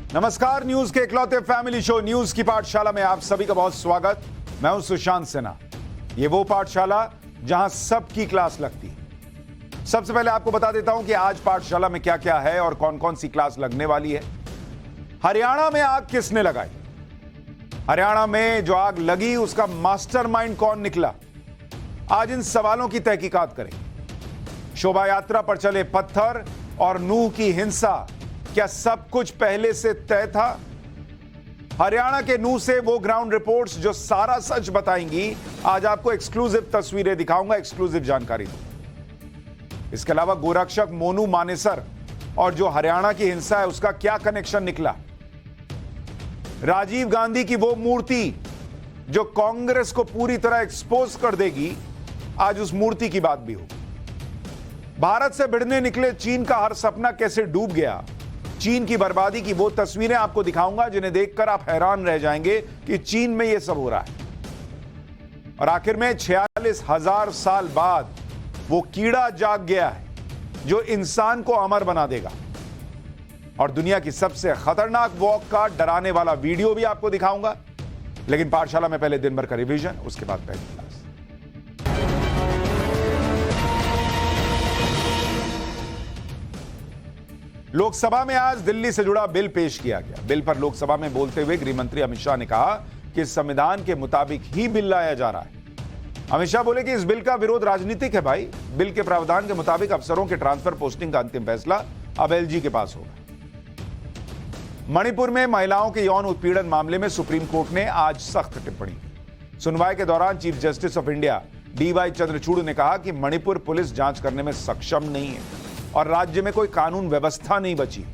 नमस्कार, न्यूज के इकलौते फैमिली शो न्यूज की पाठशाला में आप सभी का बहुत स्वागत। मैं हूं सुशांत सिन्हा। ये वो पाठशाला जहां सबकी क्लास लगती है। सबसे पहले आपको बता देता हूं कि आज पाठशाला में क्या क्या है और कौन कौन सी क्लास लगने वाली है। हरियाणा में आग किसने लगाई? हरियाणा में जो आग लगी उसका मास्टरमाइंड कौन निकला? आज इन सवालों की तहकीकात करेंगे। शोभा यात्रा पर चले पत्थर और नूह की हिंसा, क्या सब कुछ पहले से तय था? हरियाणा के नूह से वो ग्राउंड रिपोर्ट्स जो सारा सच बताएंगी। आज आपको एक्सक्लूसिव तस्वीरें दिखाऊंगा, एक्सक्लूसिव जानकारी दूंगा। इसके अलावा गोरक्षक मोनू मानेसर और जो हरियाणा की हिंसा है उसका क्या कनेक्शन निकला? राजीव गांधी की वो मूर्ति जो कांग्रेस को पूरी तरह एक्सपोज कर देगी, आज उस मूर्ति की बात भी होगी। भारत से भिड़ने निकले चीन का हर सपना कैसे डूब गया? चीन की बर्बादी की वो तस्वीरें आपको दिखाऊंगा जिन्हें देखकर आप हैरान रह जाएंगे कि चीन में यह सब हो रहा है। और आखिर में 46,000 साल बाद वो कीड़ा जाग गया है जो इंसान को अमर बना देगा। और दुनिया की सबसे खतरनाक वॉक का डराने वाला वीडियो भी आपको दिखाऊंगा। लेकिन पाठशाला में पहले दिन भर का रिवीजन, उसके बाद पहली क्लास। लोकसभा में आज दिल्ली से जुड़ा बिल पेश किया गया। बिल पर लोकसभा में बोलते हुए गृह मंत्री अमित शाह ने कहा कि संविधान के मुताबिक ही बिल लाया जा रहा है। अमित शाह बोले कि इस बिल का विरोध राजनीतिक है भाई। बिल के प्रावधान के मुताबिक अफसरों के ट्रांसफर पोस्टिंग का अंतिम फैसला अब एलजी के पास होगा। मणिपुर में महिलाओं के यौन उत्पीड़न मामले में सुप्रीम कोर्ट ने आज सख्त टिप्पणी की। सुनवाई के दौरान chief justice of India D Y Chandrachud ने कहा कि मणिपुर पुलिस जांच करने में सक्षम नहीं है और राज्य में कोई कानून व्यवस्था नहीं बची।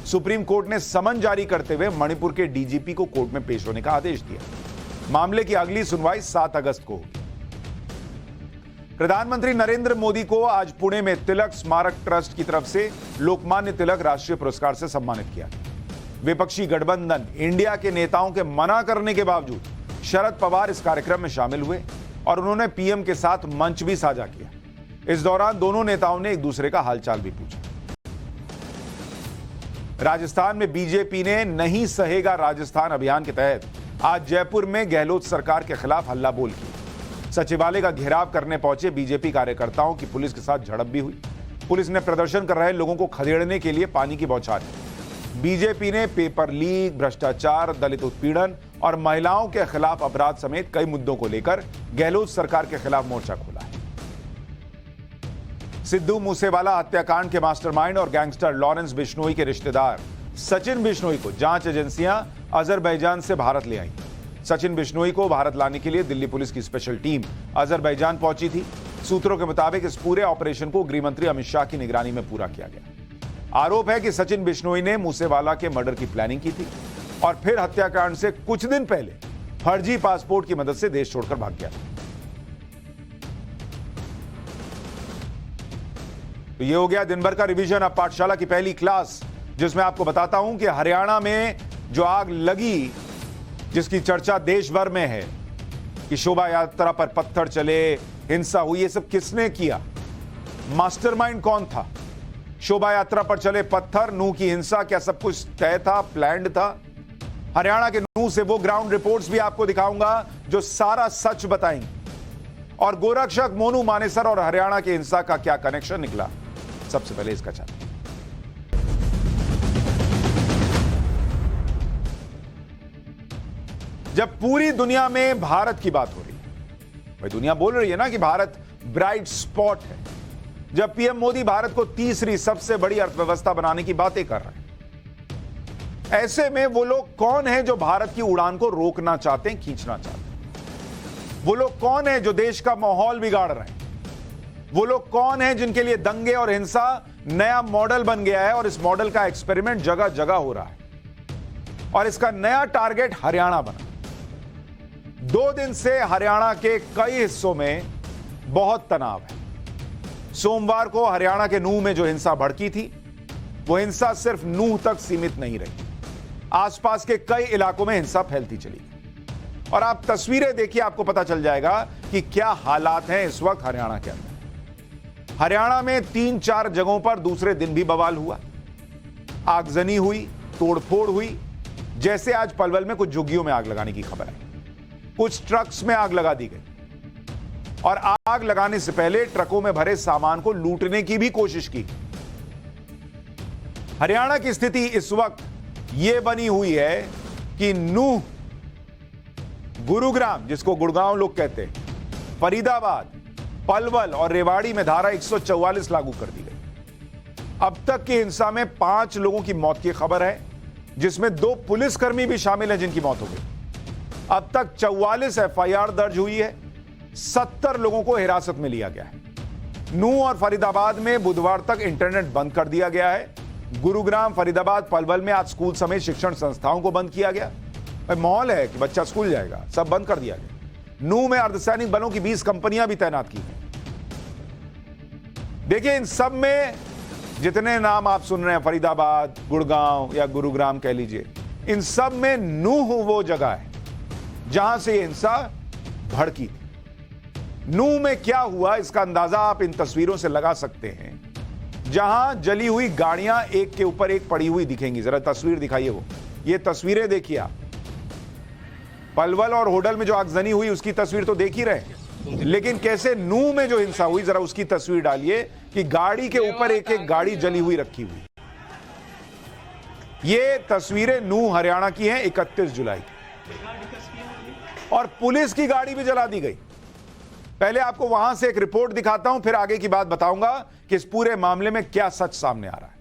सुप्रीम कोर्ट ने समन जारी करते हुए मणिपुर के डीजीपी को कोर्ट में पेश होने का आदेश दिया। मामले की अगली सुनवाई 7 अगस्त को होगी। प्रधानमंत्री नरेंद्र मोदी को आज पुणे में तिलक स्मारक ट्रस्ट की तरफ से लोकमान्य तिलक राष्ट्रीय पुरस्कार से सम्मानित किया। विपक्षी गठबंधन इंडिया के नेताओं के मना करने के बावजूद शरद पवार इस कार्यक्रम में शामिल हुए और उन्होंने पीएम के साथ मंच भी साझा किया। इस दौरान दोनों नेताओं ने एक दूसरे का हालचाल भी पूछा। राजस्थान में बीजेपी ने नहीं सहेगा राजस्थान अभियान के तहत आज जयपुर में गहलोत सरकार के खिलाफ हल्ला बोल की। सचिवालय का घेराव करने पहुंचे बीजेपी कार्यकर्ताओं की पुलिस के साथ झड़प भी हुई। पुलिस ने प्रदर्शन कर रहे लोगों को खदेड़ने के लिए पानी की बौछार की। बीजेपी ने पेपर लीक, भ्रष्टाचार, दलित उत्पीड़न और महिलाओं के खिलाफ अपराध समेत कई मुद्दों को लेकर गहलोत सरकार के खिलाफ मोर्चा खोला है। सिद्धू मूसेवाला हत्याकांड के मास्टरमाइंड और गैंगस्टर लॉरेंस बिश्नोई के रिश्तेदार सचिन बिश्नोई को जांच एजेंसियां अजरबैजान से भारत ले आईं। सचिन बिश्नोई को भारत लाने के लिए दिल्ली पुलिस की स्पेशल टीम अजरबैजान पहुंची थी। सूत्रों के मुताबिक इस पूरे ऑपरेशन को गृह मंत्री अमित शाह की निगरानी में पूरा किया गया। आरोप है कि सचिन बिश्नोई ने मूसेवाला के मर्डर की प्लानिंग की थी और फिर हत्याकांड से कुछ दिन पहले फर्जी पासपोर्ट की मदद से देश छोड़कर भाग गया था। तो ये हो गया दिन भर का रिवीजन। अब पाठशाला की पहली क्लास, जिसमें आपको बताता हूं कि हरियाणा में जो आग लगी, जिसकी चर्चा देश भर में है कि शोभा यात्रा पर पत्थर चले, हिंसा हुई, ये सब किसने किया? मास्टरमाइंड कौन था? शोभा यात्रा पर चले पत्थर, नूह की हिंसा, क्या सब कुछ तय था, प्लान्ड था? हरियाणा के नूह से वो ग्राउंड रिपोर्ट्स भी आपको दिखाऊंगा जो सारा सच बताएंगे। और गोरक्षक मोनू मानेसर और हरियाणा की हिंसा का क्या कनेक्शन निकला? सबसे पहले इसका चाल। जब पूरी दुनिया में भारत की बात हो रही है, भाई दुनिया बोल रही है ना कि भारत ब्राइट स्पॉट है। जब पीएम मोदी भारत को तीसरी सबसे बड़ी अर्थव्यवस्था बनाने की बातें कर रहे हैं, ऐसे में वो लोग कौन हैं जो भारत की उड़ान को रोकना चाहते हैं, खींचना चाहते हैं? वो लोग कौन हैं जो देश का माहौल बिगाड़ रहे हैं? वो लोग कौन हैं जिनके लिए दंगे और हिंसा नया मॉडल बन गया है और इस मॉडल का एक्सपेरिमेंट जगह जगह हो रहा है और इसका नया टारगेट हरियाणा बना। 2 दिन से हरियाणा के कई हिस्सों में बहुत तनाव है। सोमवार को हरियाणा के नूह में जो हिंसा भड़की थी, वो हिंसा सिर्फ नूह तक सीमित नहीं रही। आसपास के कई इलाकों में हिंसा फैलती चली गई और आप तस्वीरें देखिए, आपको पता चल जाएगा कि क्या हालात हैं इस वक्त हरियाणा के अंदर। हरियाणा में 3-4 जगहों पर दूसरे दिन भी बवाल हुआ, आगजनी हुई, तोड़फोड़ हुई, जैसे आज पलवल में कुछ झुग्गियों में आग लगाने की खबर है। कुछ ट्रक्स में आग लगा दी गई और आग लगाने से पहले ट्रकों में भरे सामान को लूटने की भी कोशिश की। हरियाणा की स्थिति इस वक्त यह बनी हुई है कि नूह, गुरुग्राम जिसको गुड़गांव लोग कहते हैं, फरीदाबाद, पलवल और रेवाड़ी में धारा 144 लागू कर दी गई। अब तक की हिंसा में 5 लोगों की मौत की खबर है, जिसमें 2 पुलिसकर्मी भी शामिल हैं जिनकी मौत हो गई। अब तक 44 एफआईआर दर्ज हुई है, 70 लोगों को हिरासत में लिया गया है। नूह और फरीदाबाद में बुधवार तक इंटरनेट बंद कर दिया गया है। गुरुग्राम, फरीदाबाद, पलवल में आज स्कूल समेत शिक्षण संस्थाओं को बंद किया गया। माहौल है कि बच्चा स्कूल जाएगा, सब बंद कर दिया गया। नूह में अर्धसैनिक बलों की 20 कंपनियां भी तैनात की गई। देखिए, इन सब में जितने नाम आप सुन रहे हैं, फरीदाबाद, गुड़गांव या गुरुग्राम कह लीजिए, इन सब में नूह वो जगह है जहां से यह हिंसा भड़की थी। नूह में क्या हुआ इसका अंदाजा आप इन तस्वीरों से लगा सकते हैं, जहां जली हुई गाड़ियां एक के ऊपर एक पड़ी हुई दिखेंगी। जरा तस्वीर दिखाइए, वो ये तस्वीरें देखिए आप। पलवल और होडल में जो आगजनी हुई उसकी तस्वीर तो देख ही रहे, लेकिन कैसे नूह में जो हिंसा हुई, जरा उसकी तस्वीर डालिए कि गाड़ी के ऊपर एक एक गाड़ी जली हुई रखी हुई। ये तस्वीरें नूह हरियाणा की हैं 31 जुलाई, और पुलिस की गाड़ी भी जला दी गई। पहले आपको वहां से एक रिपोर्ट दिखाता हूं, फिर आगे की बात बताऊंगा कि इस पूरे मामले में क्या सच सामने आ रहा है।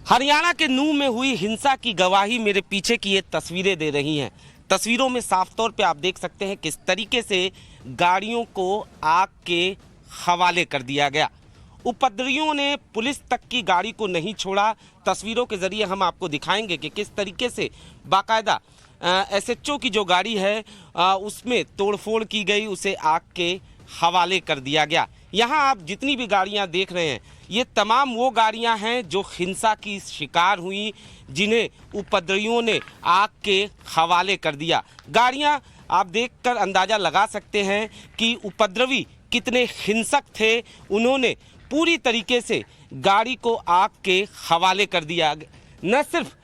हरियाणा के नूह में हुई हिंसा की गवाही मेरे पीछे की ये तस्वीरें दे रही हैं। तस्वीरों में साफ तौर पे आप देख सकते हैं किस तरीके से गाड़ियों को आग के हवाले कर दिया गया। उपद्रवियों ने पुलिस तक की गाड़ी को नहीं छोड़ा। तस्वीरों के जरिए हम आपको दिखाएंगे कि किस तरीके से बाकायदा एसएचओ की जो गाड़ी है उसमें तोड़फोड़ की गई, उसे आग के हवाले कर दिया गया। यहाँ आप जितनी भी गाड़ियाँ देख रहे हैं, ये तमाम वो गाड़ियाँ हैं जो हिंसा की शिकार हुई, जिन्हें उपद्रवियों ने आग के हवाले कर दिया। गाड़ियाँ आप देखकर अंदाज़ा लगा सकते हैं कि उपद्रवी कितने हिंसक थे। उन्होंने पूरी तरीके से गाड़ी को आग के हवाले कर दिया। न सिर्फ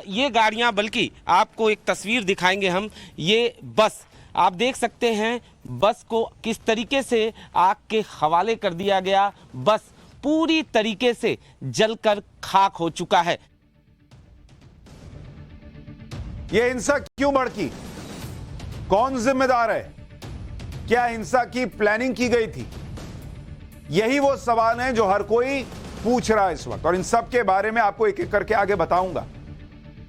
ये गाड़ियां, बल्कि आपको एक तस्वीर दिखाएंगे हम। ये बस आप देख सकते हैं, बस को किस तरीके से आग के हवाले कर दिया गया। बस पूरी तरीके से जलकर खाक हो चुका है। यह हिंसा क्यों भड़की? कौन जिम्मेदार है? क्या हिंसा की प्लानिंग की गई थी? यही वो सवाल हैं जो हर कोई पूछ रहा है इस वक्त, और इन सब के बारे में आपको एक एक करके आगे बताऊंगा।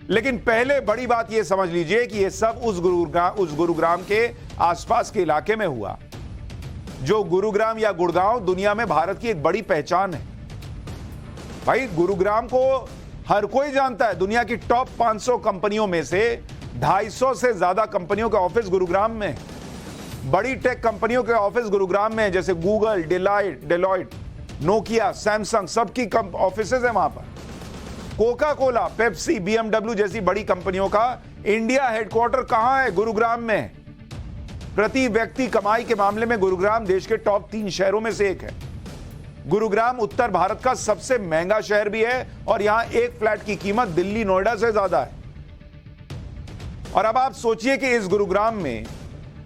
लेकिन पहले बड़ी बात यह समझ लीजिए कि यह सब उस गुरुग्राम के आसपास के इलाके में हुआ। जो गुरुग्राम या गुड़गांव दुनिया में भारत की एक बड़ी पहचान है। भाई, गुरुग्राम को हर कोई जानता है। दुनिया की टॉप 500 कंपनियों में से 250 से ज्यादा कंपनियों के ऑफिस गुरुग्राम में, बड़ी टेक कंपनियों के ऑफिस गुरुग्राम में, जैसे गूगल, डेलॉयट, नोकिया, सैमसंग, सबकी ऑफिस है वहां पर। कोका कोला, पेप्सी, बीएमडब्ल्यू जैसी बड़ी कंपनियों का इंडिया हेडक्वार्टर कहां है? गुरुग्राम में। प्रति व्यक्ति कमाई के मामले में गुरुग्राम देश के टॉप 3 शहरों में से एक है। गुरुग्राम उत्तर भारत का सबसे महंगा शहर भी है, और यहां एक फ्लैट की कीमत दिल्ली, नोएडा से ज्यादा है। और अब आप सोचिए कि इस गुरुग्राम में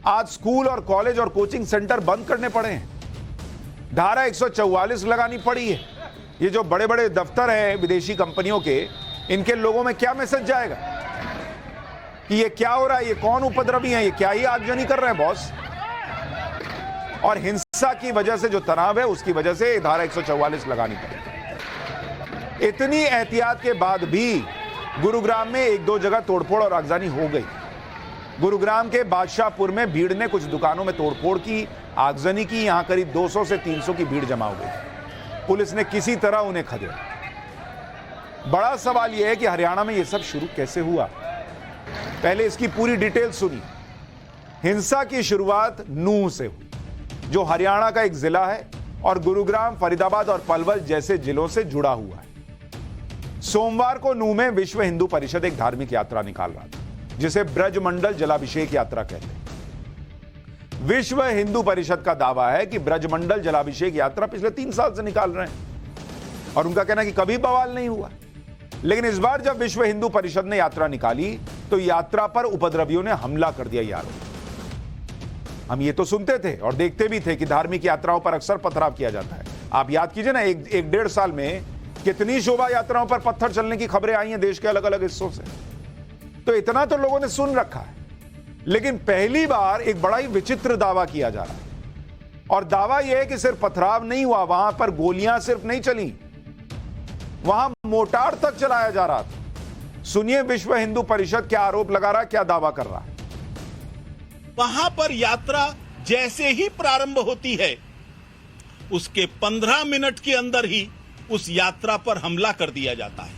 आज स्कूल और कॉलेज और कोचिंग सेंटर बंद करने पड़े हैं। धारा 144 लगानी पड़ी है। ये जो बड़े बड़े दफ्तर हैं विदेशी कंपनियों के, इनके लोगों में क्या मैसेज जाएगा कि ये क्या हो रहा है, ये कौन उपद्रवी हैं, ये क्या ही आगजनी कर रहे हैं बॉस? और हिंसा की वजह से जो तनाव है, उसकी वजह से धारा 144 लगानी पड़ी। इतनी एहतियात के बाद भी गुरुग्राम में 1-2 जगह तोड़फोड़ और आगजनी हो गई। गुरुग्राम के बादशाहपुर में भीड़ ने कुछ दुकानों में तोड़फोड़ की, आगजनी की। यहां करीब 200 से 300 की भीड़ जमा हो गई। पुलिस ने किसी तरह उन्हें खदेड़ा। बड़ा सवाल यह है कि हरियाणा में यह सब शुरू कैसे हुआ? पहले इसकी पूरी डिटेल सुनिए। हिंसा की शुरुआत नूह से हुई, जो हरियाणा का एक जिला है और गुरुग्राम, फरीदाबाद और पलवल जैसे जिलों से जुड़ा हुआ है। सोमवार को नूह में विश्व हिंदू परिषद एक धार्मिक यात्रा निकाल रहा था, जिसे ब्रजमंडल जलाभिषेक यात्रा कहते हैं। विश्व हिंदू परिषद का दावा है कि ब्रजमंडल जलाभिषेक यात्रा पिछले 3 साल से निकाल रहे हैं, और उनका कहना है कि कभी बवाल नहीं हुआ। लेकिन इस बार जब विश्व हिंदू परिषद ने यात्रा निकाली तो यात्रा पर उपद्रवियों ने हमला कर दिया। यार, हम ये तो सुनते थे और देखते भी थे कि धार्मिक यात्राओं पर अक्सर पथराव किया जाता है। आप याद कीजिए ना, एक डेढ़ साल में कितनी शोभा यात्राओं पर पत्थर चलने की खबरें आई हैं देश के अलग अलग हिस्सों से। तो इतना तो लोगों ने सुन रखा है, लेकिन पहली बार एक बड़ा ही विचित्र दावा किया जा रहा है। और दावा यह है कि सिर्फ पथराव नहीं हुआ, वहां पर गोलियां सिर्फ नहीं चली, वहां मोर्टार तक चलाया जा रहा था। सुनिए विश्व हिंदू परिषद क्या आरोप लगा रहा है, क्या दावा कर रहा है। वहां पर यात्रा जैसे ही प्रारंभ होती है उसके 15 मिनट के अंदर ही उस यात्रा पर हमला कर दिया जाता है।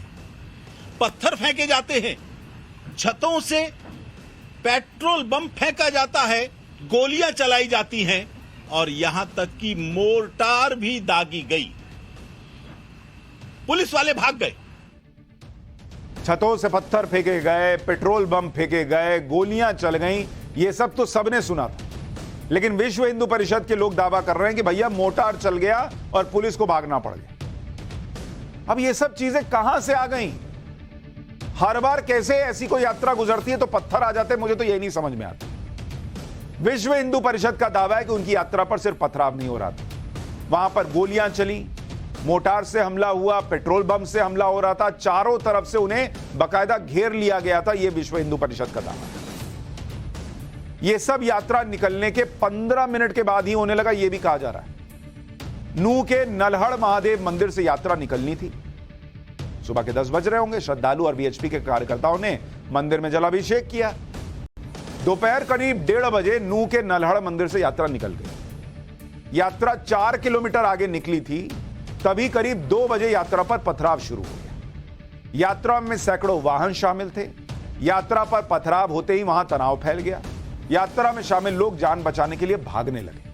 पत्थर फेंके जाते हैं, छतों से पेट्रोल बम फेंका जाता है, गोलियां चलाई जाती हैं और यहां तक कि मोर्टार भी दागी गई। पुलिस वाले भाग गए। छतों से पत्थर फेंके गए, पेट्रोल बम फेंके गए, गोलियां चल गईं, ये सब तो सबने सुना था। लेकिन विश्व हिंदू परिषद के लोग दावा कर रहे हैं कि भैया मोर्टार चल गया और पुलिस को भागना पड़ गया। अब ये सब चीजें कहां से आ गईं? हर बार कैसे ऐसी कोई यात्रा गुजरती है तो पत्थर आ जाते हैं, मुझे तो ये नहीं समझ में आता। विश्व हिंदू परिषद का दावा है कि उनकी यात्रा पर सिर्फ पथराव नहीं हो रहा था, वहां पर गोलियां चली, मोर्टार से हमला हुआ, पेट्रोल बम से हमला हो रहा था, चारों तरफ से उन्हें बाकायदा घेर लिया गया था। यह विश्व हिंदू परिषद का दावा है। यह सब यात्रा निकलने के 15 मिनट के बाद ही होने लगा, यह भी कहा जा रहा है। नूह के नल्हड़ महादेव मंदिर से यात्रा निकलनी थी। सुबह के 10 बज रहे होंगे। श्रद्धालु और वीएचपी के कार्यकर्ताओं ने मंदिर में जलाभिषेक किया। दोपहर करीब 1:30 बजे नूह के नल्हड़ मंदिर से यात्रा निकल गई। यात्रा 4 किलोमीटर आगे निकली थी, तभी करीब 2 बजे यात्रा पर पथराव शुरू हो गया। यात्रा में सैकड़ों वाहन शामिल थे। यात्रा पर पथराव होते ही वहां तनाव फैल गया। यात्रा में शामिल लोग जान बचाने के लिए भागने लगे।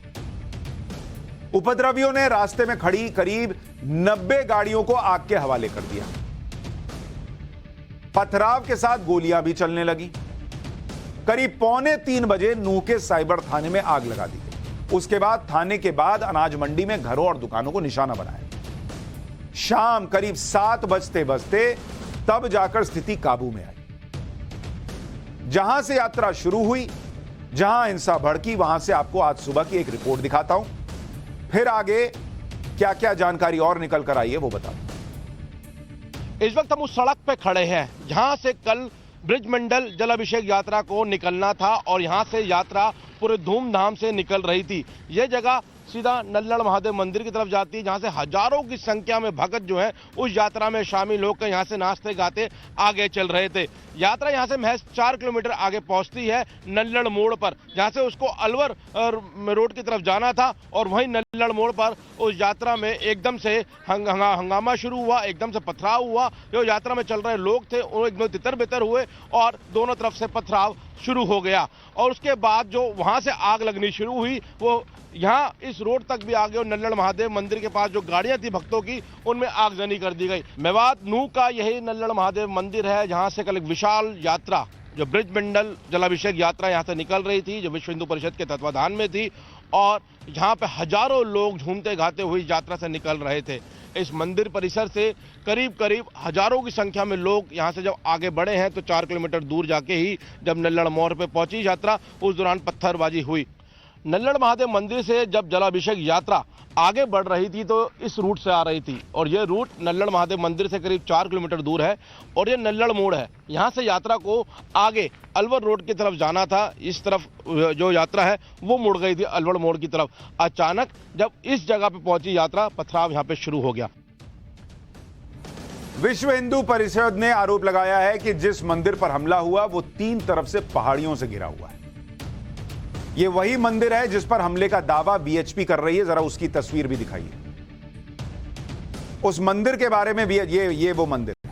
उपद्रवियों ने रास्ते में खड़ी करीब 90 गाड़ियों को आग के हवाले कर दिया। पथराव के साथ गोलियां भी चलने लगी। करीब 2:45 बजे नूह के साइबर थाने में आग लगा दी गई। उसके बाद थाने के बाद अनाज मंडी में घरों और दुकानों को निशाना बनाया। शाम करीब 7 बजते बजते तब जाकर स्थिति काबू में आई। जहां से यात्रा शुरू हुई, जहां हिंसा भड़की, वहां से आपको आज सुबह की एक रिपोर्ट दिखाता हूं। फिर आगे क्या क्या जानकारी और निकल कर आई है वो बता दूं। इस वक्त हम उस सड़क पे खड़े हैं जहां से कल ब्रिजमंडल जलाभिषेक यात्रा को निकलना था और यहां से यात्रा पूरे धूमधाम से निकल रही थी। यह जगह सीधा नल्हड़ महादेव मंदिर की तरफ जाती है, जहां से हजारों की संख्या में भक्त जो है उस यात्रा में शामिल होकर यहां से नाचते गाते आगे चल रहे थे। यात्रा यहां से महज 4 किलोमीटर आगे पहुंचती है नल्हड़ मोड़ पर, जहां से उसको अलवर रोड की तरफ जाना था और वहीं नल्हड़ मोड़ पर उस यात्रा में एकदम से हंगामा शुरू हुआ, एकदम से पथराव हुआ। जो यात्रा में चल रहे लोग थे वो एकदम तितर बितर हुए और दोनों तरफ से पथराव शुरू हो गया। और उसके बाद जो वहां से आग लगनी शुरू हुई वो यहाँ इस रोड तक भी आ गए और नल्हड़ महादेव मंदिर के पास जो गाड़ियां थी भक्तों की उनमें आगजनी कर दी गई। मेवात नूह का यही नल्हड़ महादेव मंदिर है जहां से कल एक विशाल यात्रा जो ब्रिजमंडल जलाभिषेक यात्रा यहां से निकल रही थी, जो विश्व हिंदू परिषद के तत्वाधान में थी और यहाँ पे हजारों लोग झूमते गाते हुए यात्रा से निकल रहे थे। इस मंदिर परिसर से करीब करीब हजारों की संख्या में लोग यहाँ से जब आगे बढ़े हैं तो 4 किलोमीटर दूर जाके ही जब नल्हड़ मोड़ पे पहुंची यात्रा, उस दौरान पत्थरबाजी हुई। नल्हड़ महादेव मंदिर से जब जलाभिषेक यात्रा आगे बढ़ रही थी तो इस रूट से आ रही थी और यह रूट नल्हड़ महादेव मंदिर से करीब 4 किलोमीटर दूर है और यह नल्हड़ मोड़ है। यहाँ से यात्रा को आगे अलवर रोड की तरफ जाना था। इस तरफ जो यात्रा है वो मुड़ गई थी अलवर मोड़ की तरफ। अचानक जब इस जगह पे पहुंची यात्रा, पथराव यहाँ पे शुरू हो गया। विश्व हिंदू परिषद ने आरोप लगाया है कि जिस मंदिर पर हमला हुआ वो 3 तरफ से पहाड़ियों से घिरा हुआ है। ये वही मंदिर है जिस पर हमले का दावा बीएचपी कर रही है। जरा उसकी तस्वीर भी दिखाइए। उस मंदिर के बारे में भी ये वो मंदिर है।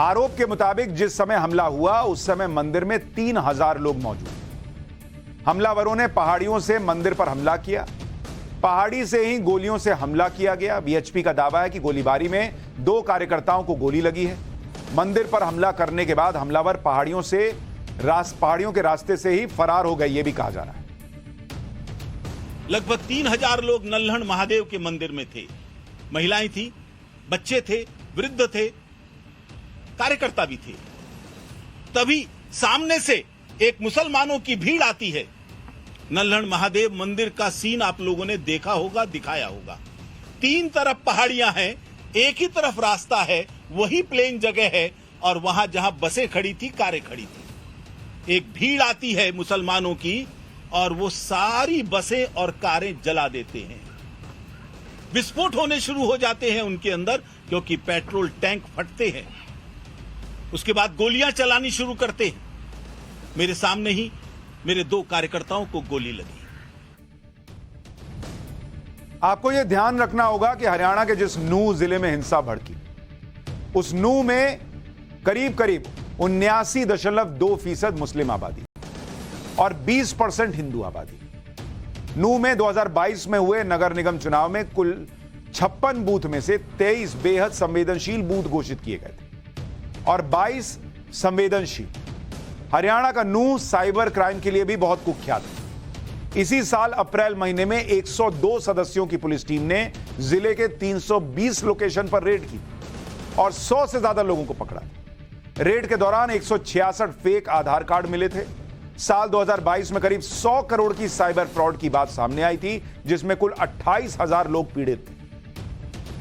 आरोप के मुताबिक जिस समय हमला हुआ उस समय मंदिर में 3000 लोग मौजूद। हमलावरों ने पहाड़ियों से मंदिर पर हमला किया। पहाड़ी से ही गोलियों से हमला किया गया। बीएचपी का दावा है कि गोलीबारी में 2 कार्यकर्ताओं को गोली लगी है। मंदिर पर हमला करने के बाद हमलावर पहाड़ियों के रास्ते से ही फरार हो गए, यह भी कहा जा रहा है। लगभग 3000 लोग नल्हड़ महादेव के मंदिर में थे। महिलाएं थी, बच्चे थे, वृद्ध थे कार्यकर्ता भी थे। तभी सामने से एक मुसलमानों की भीड़ आती है। नल्हड़ महादेव मंदिर का सीन आप लोगों ने देखा होगा, दिखाया होगा। 3 तरफ पहाड़ियां हैं, एक ही तरफ रास्ता है, वही प्लेन जगह है, और वहां जहां बसें खड़ी थी, कारें खड़ी थी। एक भीड़ आती है मुसलमानों की और वो सारी बसें और कारें जला देते हैं। विस्फोट होने शुरू हो जाते हैं उनके अंदर, क्योंकि पेट्रोल टैंक फटते हैं। उसके बाद गोलियां चलानी शुरू करते हैं। मेरे सामने ही मेरे 2 कार्यकर्ताओं को गोली लगी। आपको यह ध्यान रखना होगा कि हरियाणा के जिस नूह जिले में हिंसा भड़की, उस नूह में करीब 79.2% मुस्लिम आबादी और 20% हिंदू आबादी। नूह में 2022 में हुए नगर निगम चुनाव में कुल 56 बूथ में से 23 बेहद संवेदनशील बूथ घोषित किए गए थे और 22 संवेदनशील। हरियाणा का नूह साइबर क्राइम के लिए भी बहुत कुख्यात है। इसी साल अप्रैल महीने में 102 सदस्यों की पुलिस टीम ने जिले के 320 लोकेशन पर रेड की और 100 से ज्यादा लोगों को पकड़ा। रेड के दौरान 166 फेक आधार कार्ड मिले थे। साल 2022 में करीब 100 करोड़ की साइबर फ्रॉड की बात सामने आई थी, जिसमें कुल 28,000 लोग पीड़ित थे।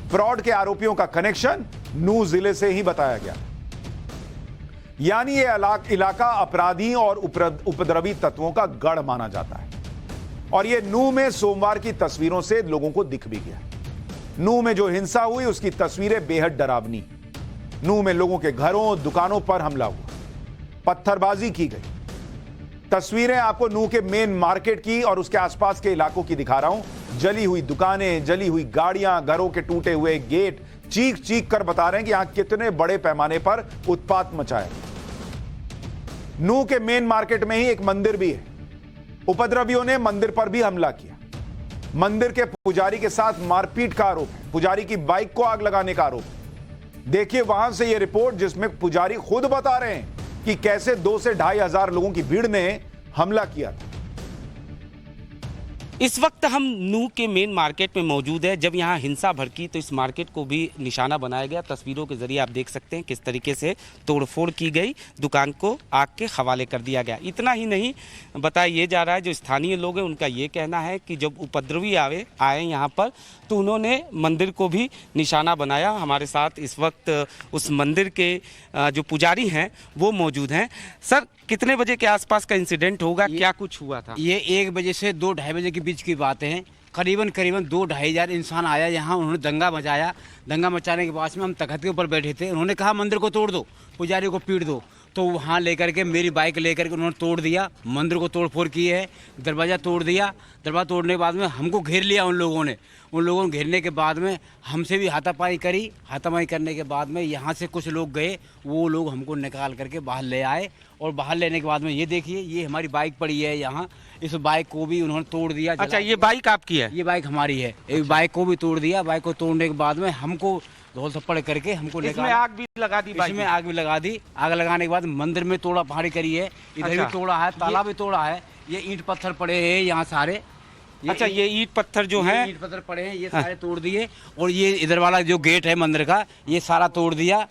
फ्रॉड के आरोपियों का कनेक्शन नूह जिले से ही बताया गया, यानी यह इलाका अपराधी और उपद्रवी तत्वों का गढ़ माना जाता है। और यह नूह में सोमवार की तस्वीरों से लोगों को दिख भी गया। नूह में जो हिंसा हुई उसकी तस्वीरें बेहद डरावनी। नूह में लोगों के घरों, दुकानों पर हमला हुआ, पत्थरबाजी की गई। तस्वीरें आपको नूह के मेन मार्केट की और उसके आसपास के इलाकों की दिखा रहा हूं। जली हुई दुकानें, जली हुई गाड़ियां, घरों के टूटे हुए गेट, चीख चीख कर बता रहे हैं कि यहां कितने बड़े पैमाने पर उत्पात मचाया। नूह के मेन मार्केट में ही एक मंदिर भी है। उपद्रवियों ने मंदिर पर भी हमला किया। मंदिर के पुजारी के साथ मारपीट का आरोप है। पुजारी की बाइक को आग लगाने का आरोप है। देखिए वहां से यह रिपोर्ट, जिसमें पुजारी खुद बता रहे हैं कि कैसे 2 से 2,500 लोगों की भीड़ ने हमला किया था। इस वक्त हम नूह के मेन मार्केट में मौजूद है। जब यहाँ हिंसा भड़की तो इस मार्केट को भी निशाना बनाया गया। तस्वीरों के जरिए आप देख सकते हैं किस तरीके से तोड़फोड़ की गई, दुकान को आग के हवाले कर दिया गया। इतना ही नहीं, बताया ये जा रहा है, जो स्थानीय लोग हैं उनका ये कहना है कि जब उपद्रवी आए यहाँ पर तो उन्होंने मंदिर को भी निशाना बनाया। हमारे साथ इस वक्त उस मंदिर के जो पुजारी हैं वो मौजूद हैं। सर, कितने बजे के आसपास का इंसिडेंट होगा, क्या कुछ हुआ था? ये 1 बजे से 2-2:30 बजे के बीच की बातें हैं। करीबन 2-2.5 हज़ार इंसान आया यहाँ, उन्होंने दंगा मचाया। दंगा मचाने के बाद में हम तख्त के ऊपर बैठे थे। उन्होंने कहा मंदिर को तोड़ दो, पुजारी को पीट दो। तो वहाँ लेकर के मेरी बाइक लेकर के उन्होंने तोड़ दिया, मंदिर को तोड़फोड़ की है, दरवाज़ा तोड़ दिया। दरवाज़ा तोड़ने के बाद में हमको घेर लिया उन लोगों ने। उन लोगों ने घेरने के बाद में हमसे भी हाथापाई करी। हाथापाई करने के बाद में यहाँ से कुछ लोग गए, वो लोग हमको निकाल करके बाहर ले आए। और बाहर लेने के बाद में ये देखिए, ये हमारी बाइक पड़ी है यहाँ, इस बाइक को भी उन्होंने तोड़ दिया। अच्छा, ये बाइक आपकी है? ये बाइक हमारी है। एक बाइक को भी तोड़ दिया। बाइक को तोड़ने के बाद में हमको धोल थप्पड़ करके हमको इसमें आग भी लगा दी? इसमें आग भी लगा दी। आग लगाने के बाद मंदिर में तोड़ा फाड़ी करी है, इधर भी तोड़ा है, ताला भी तोड़ा है। ये ईंट पत्थर पड़े हैं यहाँ सारे। अच्छा, ये ईंट पत्थर जो हैं, ईंट पत्थर पड़े हैं, ये सारे तोड़ दिए। और ये इधर वाला जो गेट है मंदिर का, ये सारा तोड़ दिया।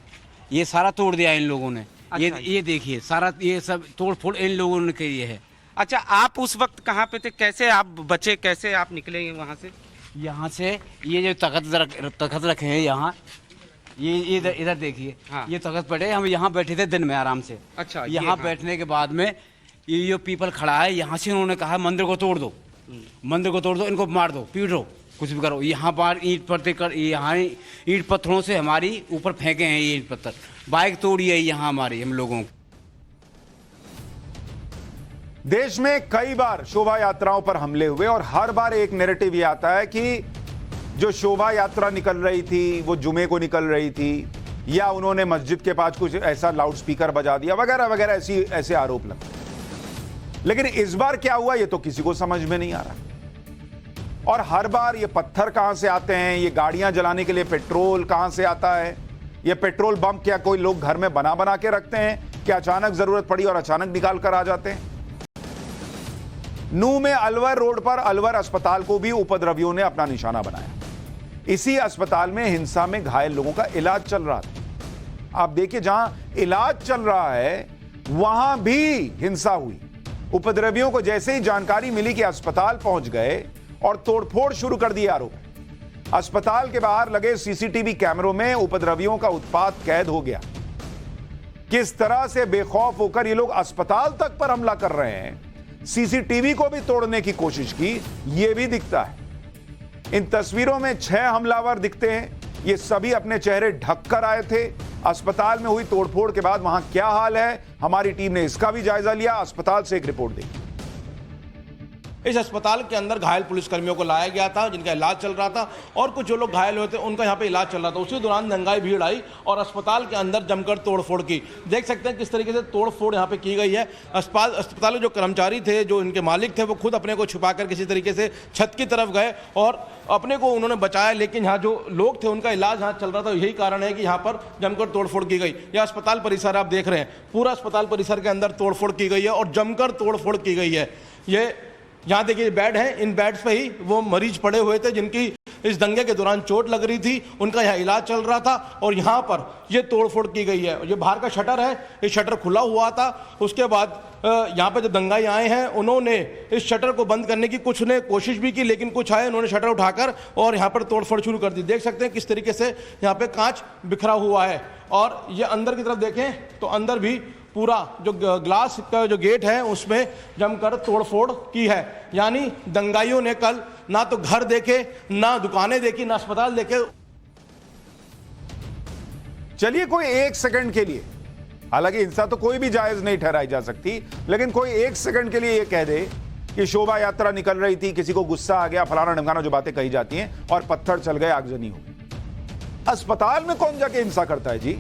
ये सारा तोड़ दिया इन लोगों ने। ये देखिए, सारा ये सब तोड़ फोड़ इन लोगों ने की है। अच्छा, आप उस वक्त कहाँ पे थे? कैसे आप बचे, कैसे आप निकले वहाँ से? यहाँ से ये जो तख्त रखे हैं यहाँ, ये इधर देखिए। हाँ। ये तख्त पड़े, हम यहाँ बैठे थे दिन में आराम से। अच्छा, यहाँ बैठने के बाद में ये जो पीपल खड़ा है, यहाँ से उन्होंने कहा मंदिर को तोड़ दो, मंदिर को तोड़ दो, इनको मार दो, पीट दो, कुछ भी करो। यहाँ पर ईंट पत्थर कर, यहाँ ईंट पत्थरों से हमारी ऊपर फेंके हैं ये ईंट पत्थर। बाइक तोड़ी है यहाँ हमारी, हम लोगों को। देश में कई बार शोभा यात्राओं पर हमले हुए और हर बार एक नैरेटिव ये आता है कि जो शोभा यात्रा निकल रही थी वो जुमे को निकल रही थी, या उन्होंने मस्जिद के पास कुछ ऐसा लाउड स्पीकर बजा दिया वगैरह वगैरह, ऐसे आरोप लगते। लेकिन इस बार क्या हुआ ये तो किसी को समझ में नहीं आ रहा। और हर बार ये पत्थर कहां से आते हैं, ये गाड़ियां जलाने के लिए पेट्रोल कहां से आता है, ये पेट्रोल बम क्या कोई लोग घर में बना के रखते हैं कि अचानक जरूरत पड़ी और अचानक निकाल कर आ जाते हैं। नूह में अलवर रोड पर अलवर अस्पताल को भी उपद्रवियों ने अपना निशाना बनाया। इसी अस्पताल में हिंसा में घायल लोगों का इलाज चल रहा था। आप देखिए जहां इलाज चल रहा है वहां भी हिंसा हुई। उपद्रवियों को जैसे ही जानकारी मिली कि अस्पताल पहुंच गए और तोड़फोड़ शुरू कर दी आरोपी। अस्पताल के बाहर लगे सीसीटीवी कैमरों में उपद्रवियों का उत्पात कैद हो गया। किस तरह से बेखौफ होकर ये लोग अस्पताल तक पर हमला कर रहे हैं, सीसीटीवी को भी तोड़ने की कोशिश की, यह भी दिखता है। इन तस्वीरों में 6 हमलावर दिखते हैं। ये सभी अपने चेहरे ढककर आए थे। अस्पताल में हुई तोड़फोड़ के बाद वहां क्या हाल है, हमारी टीम ने इसका भी जायजा लिया। अस्पताल से एक रिपोर्ट देखी। इस अस्पताल के अंदर घायल पुलिसकर्मियों को लाया गया था, जिनका इलाज चल रहा था, और कुछ जो लोग घायल हुए थे उनका यहाँ पे इलाज चल रहा था। उसी दौरान दंगाई भीड़ आई और अस्पताल के अंदर जमकर तोड़फोड़ की। देख सकते हैं किस तरीके से तोड़फोड़ यहाँ पे की गई है। अस्पताल के जो कर्मचारी थे, जो इनके मालिक थे, वो खुद अपने को छुपाकर किसी तरीके से छत की तरफ गए और अपने को उन्होंने बचाया, लेकिन यहाँ जो लोग थे उनका इलाज यहाँ चल रहा था। यही कारण है कि यहाँ पर जमकर तोड़फोड़ की गई। यह अस्पताल परिसर आप देख रहे हैं, पूरा अस्पताल परिसर के अंदर तोड़फोड़ की गई है और जमकर तोड़फोड़ की गई है। ये यहाँ देखिए बेड है, इन बेड्स पे ही वो मरीज पड़े हुए थे जिनकी इस दंगे के दौरान चोट लग रही थी, उनका यहाँ इलाज चल रहा था और यहाँ पर ये तोड़फोड़ की गई है। ये बाहर का शटर है, ये शटर खुला हुआ था। उसके बाद यहाँ पे जो दंगाई आए हैं उन्होंने इस शटर को बंद करने की कुछ ने कोशिश भी की, लेकिन कुछ आए उन्होंने शटर उठाकर और यहाँ पर तोड़फोड़ शुरू कर दी। देख सकते हैं किस तरीके से यहाँ पे कांच बिखरा हुआ है। और ये अंदर की तरफ देखें तो अंदर भी पूरा जो ग्लास का जो गेट है उसमें जमकर तोड़फोड़ की है। यानी दंगाइयों ने कल ना तो घर देखे, ना दुकानें देखी, ना अस्पताल देखे। चलिए कोई 1 सेकंड के लिए, हालांकि हिंसा तो कोई भी जायज नहीं ठहराई जा सकती, लेकिन कोई 1 सेकंड के लिए यह कह दे कि शोभा यात्रा निकल रही थी, किसी को गुस्सा आ गया, फलाना ढमकाना जो बातें कही जाती हैं, और पत्थर चल गए, आगजनी हो गई। अस्पताल में कौन जाके हिंसा करता है जी?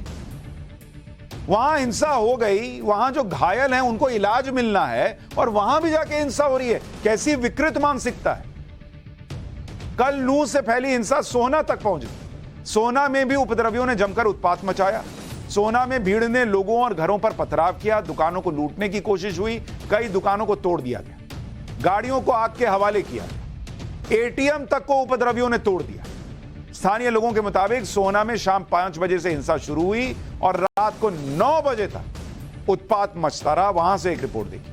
वहां हिंसा हो गई, वहां जो घायल हैं उनको इलाज मिलना है और वहां भी जाके हिंसा हो रही है। कैसी विकृत मानसिकता है। कल नूह से फैली हिंसा सोहना तक पहुंची। सोहना में भी उपद्रवियों ने जमकर उत्पात मचाया। सोहना में भीड़ ने लोगों और घरों पर पथराव किया, दुकानों को लूटने की कोशिश हुई, कई दुकानों को तोड़ दिया गया, गाड़ियों को आग के हवाले किया, एटीएम तक को उपद्रवियों ने तोड़ दिया। स्थानीय लोगों के मुताबिक सोहना में शाम 5 बजे से हिंसा शुरू हुई और रात को 9 बजे तक उत्पात मचता रहा। वहां से एक रिपोर्ट देखी।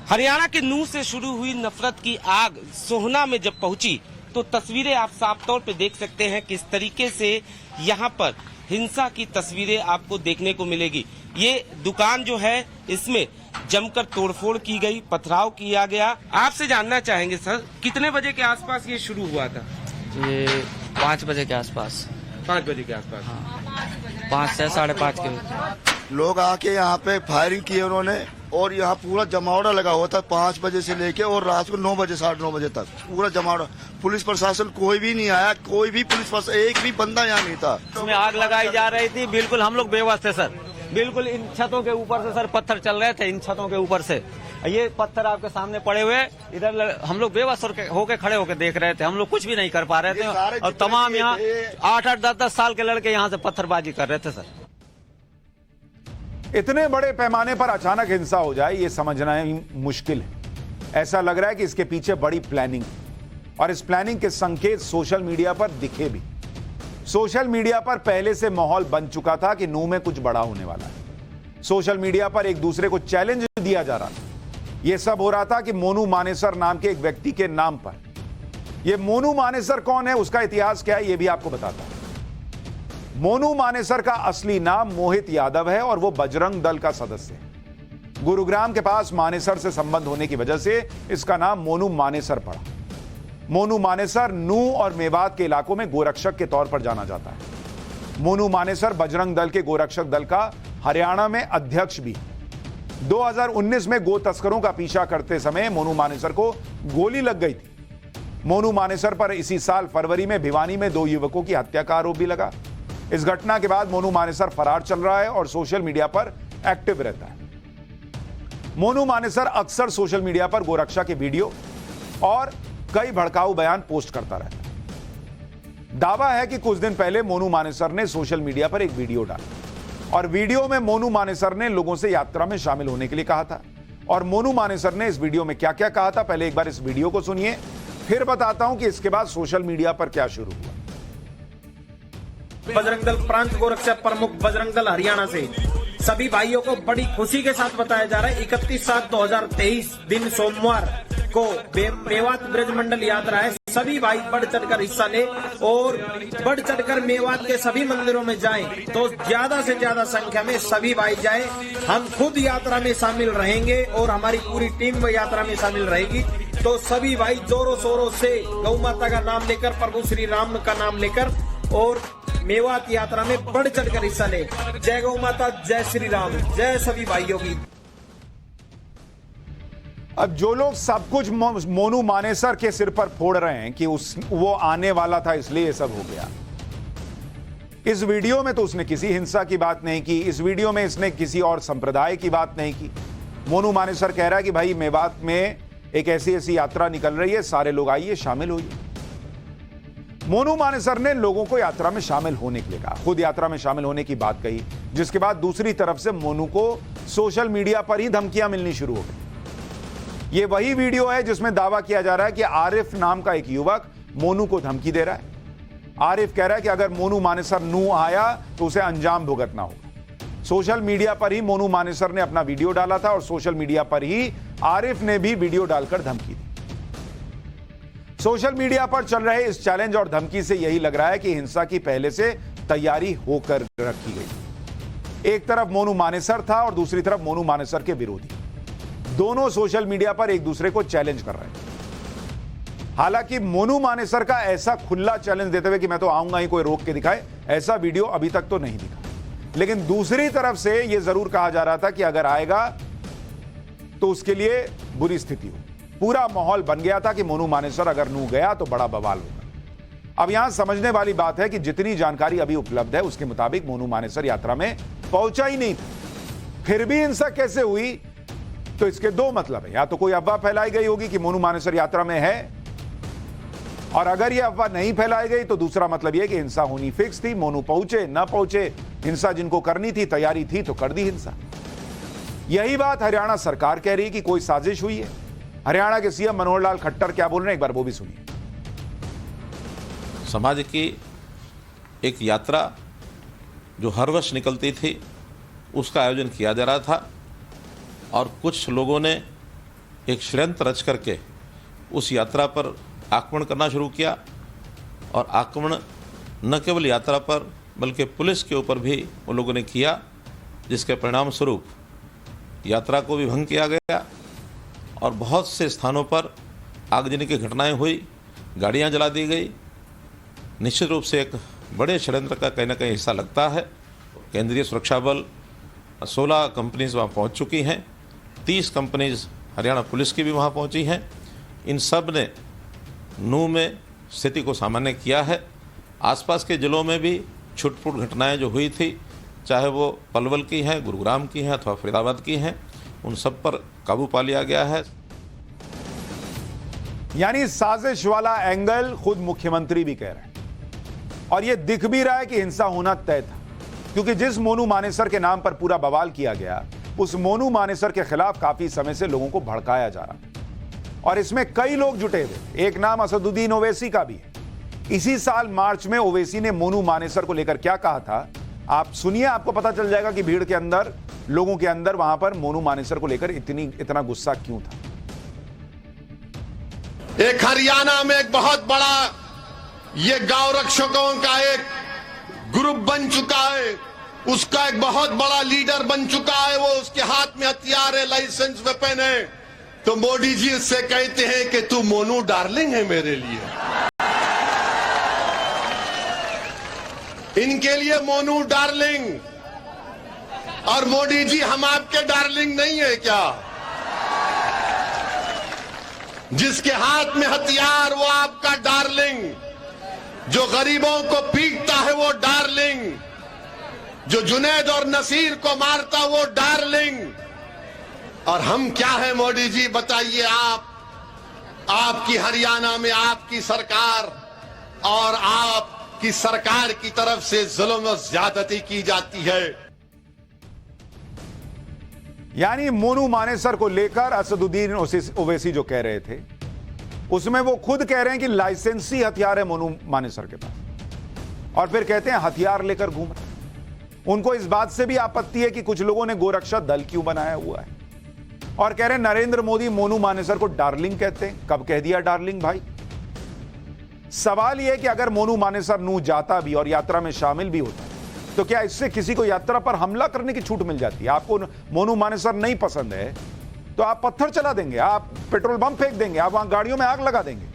हरियाणा के नूह से शुरू हुई नफरत की आग सोहना में जब पहुंची तो तस्वीरें आप साफ तौर पे देख सकते हैं किस तरीके से यहाँ पर हिंसा की तस्वीरें आपको देखने को मिलेगी। ये दुकान जो है इसमें जमकर तोड़फोड़ की गई, पथराव किया गया। आपसे जानना चाहेंगे सर, कितने बजे के आसपास ये शुरू हुआ था? ये 5 बजे के आसपास। 5 बजे के आसपास। हाँ। 5 से 5:30 के बीच लोग आके यहाँ पे फायरिंग की उन्होंने और यहाँ पूरा जमावड़ा लगा हुआ था 5 बजे से लेके और रात को 9 बजे 9:30 बजे तक पूरा जमावड़ा। पुलिस प्रशासन कोई भी नहीं आया, कोई भी पुलिस प्रशासन एक भी बंदा यहाँ नहीं था। इसमें आग लगाई जा रही थी, बिल्कुल हम लोग बेबस थे सर। बिल्कुल इन छतों के ऊपर से सर पत्थर चल रहे थे, इन छतों के ऊपर से ये पत्थर आपके सामने पड़े हुए, इधर हम लोग बेबस होके खड़े होके देख रहे थे। हम लोग कुछ भी नहीं कर पा रहे थे और तमाम यहाँ 8-8, 10-10 साल के लड़के यहाँ से पत्थरबाजी कर रहे थे सर। इतने बड़े पैमाने पर अचानक हिंसा हो जाए ये समझना ही मुश्किल है। ऐसा लग रहा है कि इसके पीछे बड़ी प्लानिंग है और इस प्लानिंग के संकेत सोशल मीडिया पर दिखे भी। सोशल मीडिया पर पहले से माहौल बन चुका था कि नूह में कुछ बड़ा होने वाला है। सोशल मीडिया पर एक दूसरे को चैलेंज दिया जा रहा था। यह सब हो रहा था कि मोनू मानेसर नाम के एक व्यक्ति के नाम पर। यह मोनू मानेसर कौन है, उसका इतिहास क्या है, यह भी आपको बताता हूं। मोनू मानेसर का असली नाम मोहित यादव है और वो बजरंग दल का सदस्य है। गुरुग्राम के पास मानेसर से संबंध होने की वजह से इसका नाम मोनू मानेसर पड़ा। मोनू मानेसर नूह और मेवात के इलाकों में गोरक्षक के तौर पर जाना जाता है। मोनू मानेसर बजरंग दल के गोरक्षक दल का हरियाणा में अध्यक्ष भी। 2019 में गो तस्करों का पीछा करते समय मोनू मानेसर को गोली लग गई थी। मोनू मानेसर पर इसी साल फरवरी में भिवानी में 2 युवकों की हत्या का आरोप भी लगा। इस घटना के बाद मोनू मानेसर फरार चल रहा है और सोशल मीडिया पर एक्टिव रहता है। मोनू मानेसर अक्सर सोशल मीडिया पर गोरक्षा के वीडियो और कई भड़काऊ बयान पोस्ट करता रहता है। दावा है कि कुछ दिन पहले मोनू मानेसर ने सोशल मीडिया पर एक वीडियो डाला और वीडियो में मोनू मानेसर ने लोगों से यात्रा में शामिल होने के लिए कहा था। और मोनू मानेसर ने इस वीडियो में क्या क्या कहा था, पहले एक बार इस वीडियो को सुनिए, फिर बताता हूं कि इसके बाद सोशल मीडिया पर क्या शुरू हुआ। बजरंग दल प्रांत गोरक्षा प्रमुख बजरंग दल हरियाणा से सभी भाइयों को बड़ी खुशी के साथ बताया जा रहा है 31/7/2023 दिन सोमवार को मेवात ब्रजमंडल यात्रा है। सभी भाई बढ़ चढ़कर हिस्सा ले और बढ़ चढ़कर मेवात के सभी मंदिरों में जाएं। तो ज्यादा से ज्यादा संख्या में सभी भाई जाएं। हम खुद यात्रा में शामिल रहेंगे और हमारी पूरी टीम यात्रा में शामिल रहेगी। तो सभी भाई जोरों शोरों से गौ माता का नाम लेकर, प्रभु श्री राम का नाम लेकर और मेवात यात्रा में बढ़ चढ़कर हिस्सा ले। जय गौ माता, जय श्री राम, जय सभी भाइयों की। अब जो लोग सब कुछ मोनू मानेसर के सिर पर फोड़ रहे हैं कि वो आने वाला था इसलिए ये सब हो गया, इस वीडियो में तो उसने किसी हिंसा की बात नहीं की। इस वीडियो में इसने किसी और संप्रदाय की बात नहीं की। मोनू मानेसर कह रहा है कि भाई मेवात में एक ऐसी ऐसी यात्रा निकल रही है, सारे लोग आइए, शामिल होइए। मोनू मानेसर ने लोगों को यात्रा में शामिल होने के लिए कहा, खुद यात्रा में शामिल होने की बात कही, जिसके बाद दूसरी तरफ से मोनू को सोशल मीडिया पर ही धमकियां मिलनी शुरू हो गई। यह वही वीडियो है जिसमें दावा किया जा रहा है कि आरिफ नाम का एक युवक मोनू को धमकी दे रहा है। आरिफ कह रहा है कि अगर मोनू मानेसर नू आया तो उसे अंजाम भुगतना होगा। सोशल मीडिया पर ही मोनू मानेसर ने अपना वीडियो डाला था और सोशल मीडिया पर ही आरिफ ने भी वीडियो डालकर धमकी दी। सोशल मीडिया पर चल रहे इस चैलेंज और धमकी से यही लग रहा है कि हिंसा की पहले से तैयारी होकर रखी गई। एक तरफ मोनू मानेसर था और दूसरी तरफ मोनू मानेसर के विरोधी, दोनों सोशल मीडिया पर एक दूसरे को चैलेंज कर रहे हैं। हालांकि मोनू मानेसर का ऐसा खुला चैलेंज देते हुए कि मैं तो आऊंगा ही, कोई रोक के दिखाए, ऐसा वीडियो अभी तक तो नहीं दिखा। लेकिन दूसरी तरफ से यह जरूर कहा जा रहा था कि अगर आएगा तो उसके लिए बुरी स्थिति हो। पूरा माहौल बन गया था कि मोनू मानेसर अगर नू गया तो बड़ा बवाल होगा। अब यहां समझने वाली बात है कि जितनी जानकारी अभी उपलब्ध है उसके मुताबिक मोनू मानेसर यात्रा में पहुंचा ही नहीं था। फिर भी हिंसा कैसे हुई, तो इसके दो मतलब है। या तो कोई अफवाह फैलाई गई होगी कि मोनू मानेसर यात्रा में है, और अगर यह अफवाह नहीं फैलाई गई तो दूसरा मतलब यह कि हिंसा होनी फिक्स थी। मोनू पहुंचे ना पहुंचे, हिंसा जिनको करनी थी, तैयारी थी तो कर दी हिंसा। यही बात हरियाणा सरकार कह रही है कि कोई साजिश हुई है। हरियाणा के सीएम मनोहर लाल खट्टर क्या बोल रहे हैं, एक बार वो भी सुनिए। समाज की एक यात्रा जो हर वर्ष निकलती थी उसका आयोजन किया जा रहा था और कुछ लोगों ने एक षड्यंत्र रच करके उस यात्रा पर आक्रमण करना शुरू किया और आक्रमण न केवल यात्रा पर बल्कि पुलिस के ऊपर भी उन लोगों ने किया, जिसके परिणाम स्वरूप यात्रा को भी भंग किया गया और बहुत से स्थानों पर आगजनी की घटनाएं हुई, गाड़ियां जला दी गई। निश्चित रूप से एक बड़े षड्यंत्र का कहीं ना कहीं हिस्सा लगता है। केंद्रीय सुरक्षा बल 16 कंपनीज वहाँ पहुँच चुकी हैं, 30 कंपनीज हरियाणा पुलिस की भी वहाँ पहुँची हैं। इन सब ने नू में स्थिति को सामान्य किया है। आसपास के जिलों में भी छुटपुट घटनाएं जो हुई थी, चाहे वो पलवल की हैं, गुरुग्राम की हैं अथवा फरीदाबाद की हैं, उन सब पर काबू पा लिया गया है। यानी साजिश वाला एंगल खुद मुख्यमंत्री भी कह रहे हैं और यह दिख भी रहा है कि हिंसा होना तय था, क्योंकि जिस मोनू मानेसर के नाम पर पूरा बवाल किया गया, उस मोनू मानेसर के खिलाफ काफी समय से लोगों को भड़काया जा रहा था और इसमें कई लोग जुटे हुए। एक नाम असदुद्दीन ओवैसी का भी है। इसी साल मार्च में ओवैसी ने मोनू मानेसर को लेकर क्या कहा था, आप सुनिए, आपको पता चल जाएगा कि भीड़ के अंदर, लोगों के अंदर वहां पर मोनू मानेसर को लेकर इतना गुस्सा क्यों था। एक हरियाणा में एक बहुत बड़ा ये गांव रक्षकों का एक ग्रुप बन चुका है, उसका एक बहुत बड़ा लीडर बन चुका है, वो उसके हाथ में हथियार है, लाइसेंस वेपन है। तो मोदी जी उससे कहते हैं कि तू मोनू डार्लिंग है मेरे लिए। इनके लिए मोनू डार्लिंग, और मोदी जी हम आपके डार्लिंग नहीं है क्या? जिसके हाथ में हथियार वो आपका डार्लिंग, जो गरीबों को पीटता है वो डार्लिंग, जो जुनैद और नसीर को मारता वो डार्लिंग। और हम क्या है मोदी जी बताइए आप? आपकी हरियाणा में आपकी सरकार और आपकी सरकार की तरफ से जुल्म और ज्यादती की जाती है। यानी मोनू मानेसर को लेकर असदुद्दीन ओवैसी जो कह रहे थे, उसमें वो खुद कह रहे हैं कि लाइसेंसी हथियार है मोनू मानेसर के पास। और फिर कहते हैं हथियार लेकर घूम रहे। उनको इस बात से भी आपत्ति है कि कुछ लोगों ने गोरक्षा दल क्यों बनाया हुआ है, और कह रहे हैं नरेंद्र मोदी मोनू मानेसर को डार्लिंग कहते हैं। कब कह दिया डार्लिंग भाई? सवाल यह है कि अगर मोनू मानेसर नू जाता भी और यात्रा में शामिल भी होता तो क्या इससे किसी को यात्रा पर हमला करने की छूट मिल जाती है? आपको मोनू मानेसर नहीं पसंद है तो आप पत्थर चला देंगे, आप पेट्रोल बम फेंक देंगे, आप वहां गाड़ियों में आग लगा देंगे।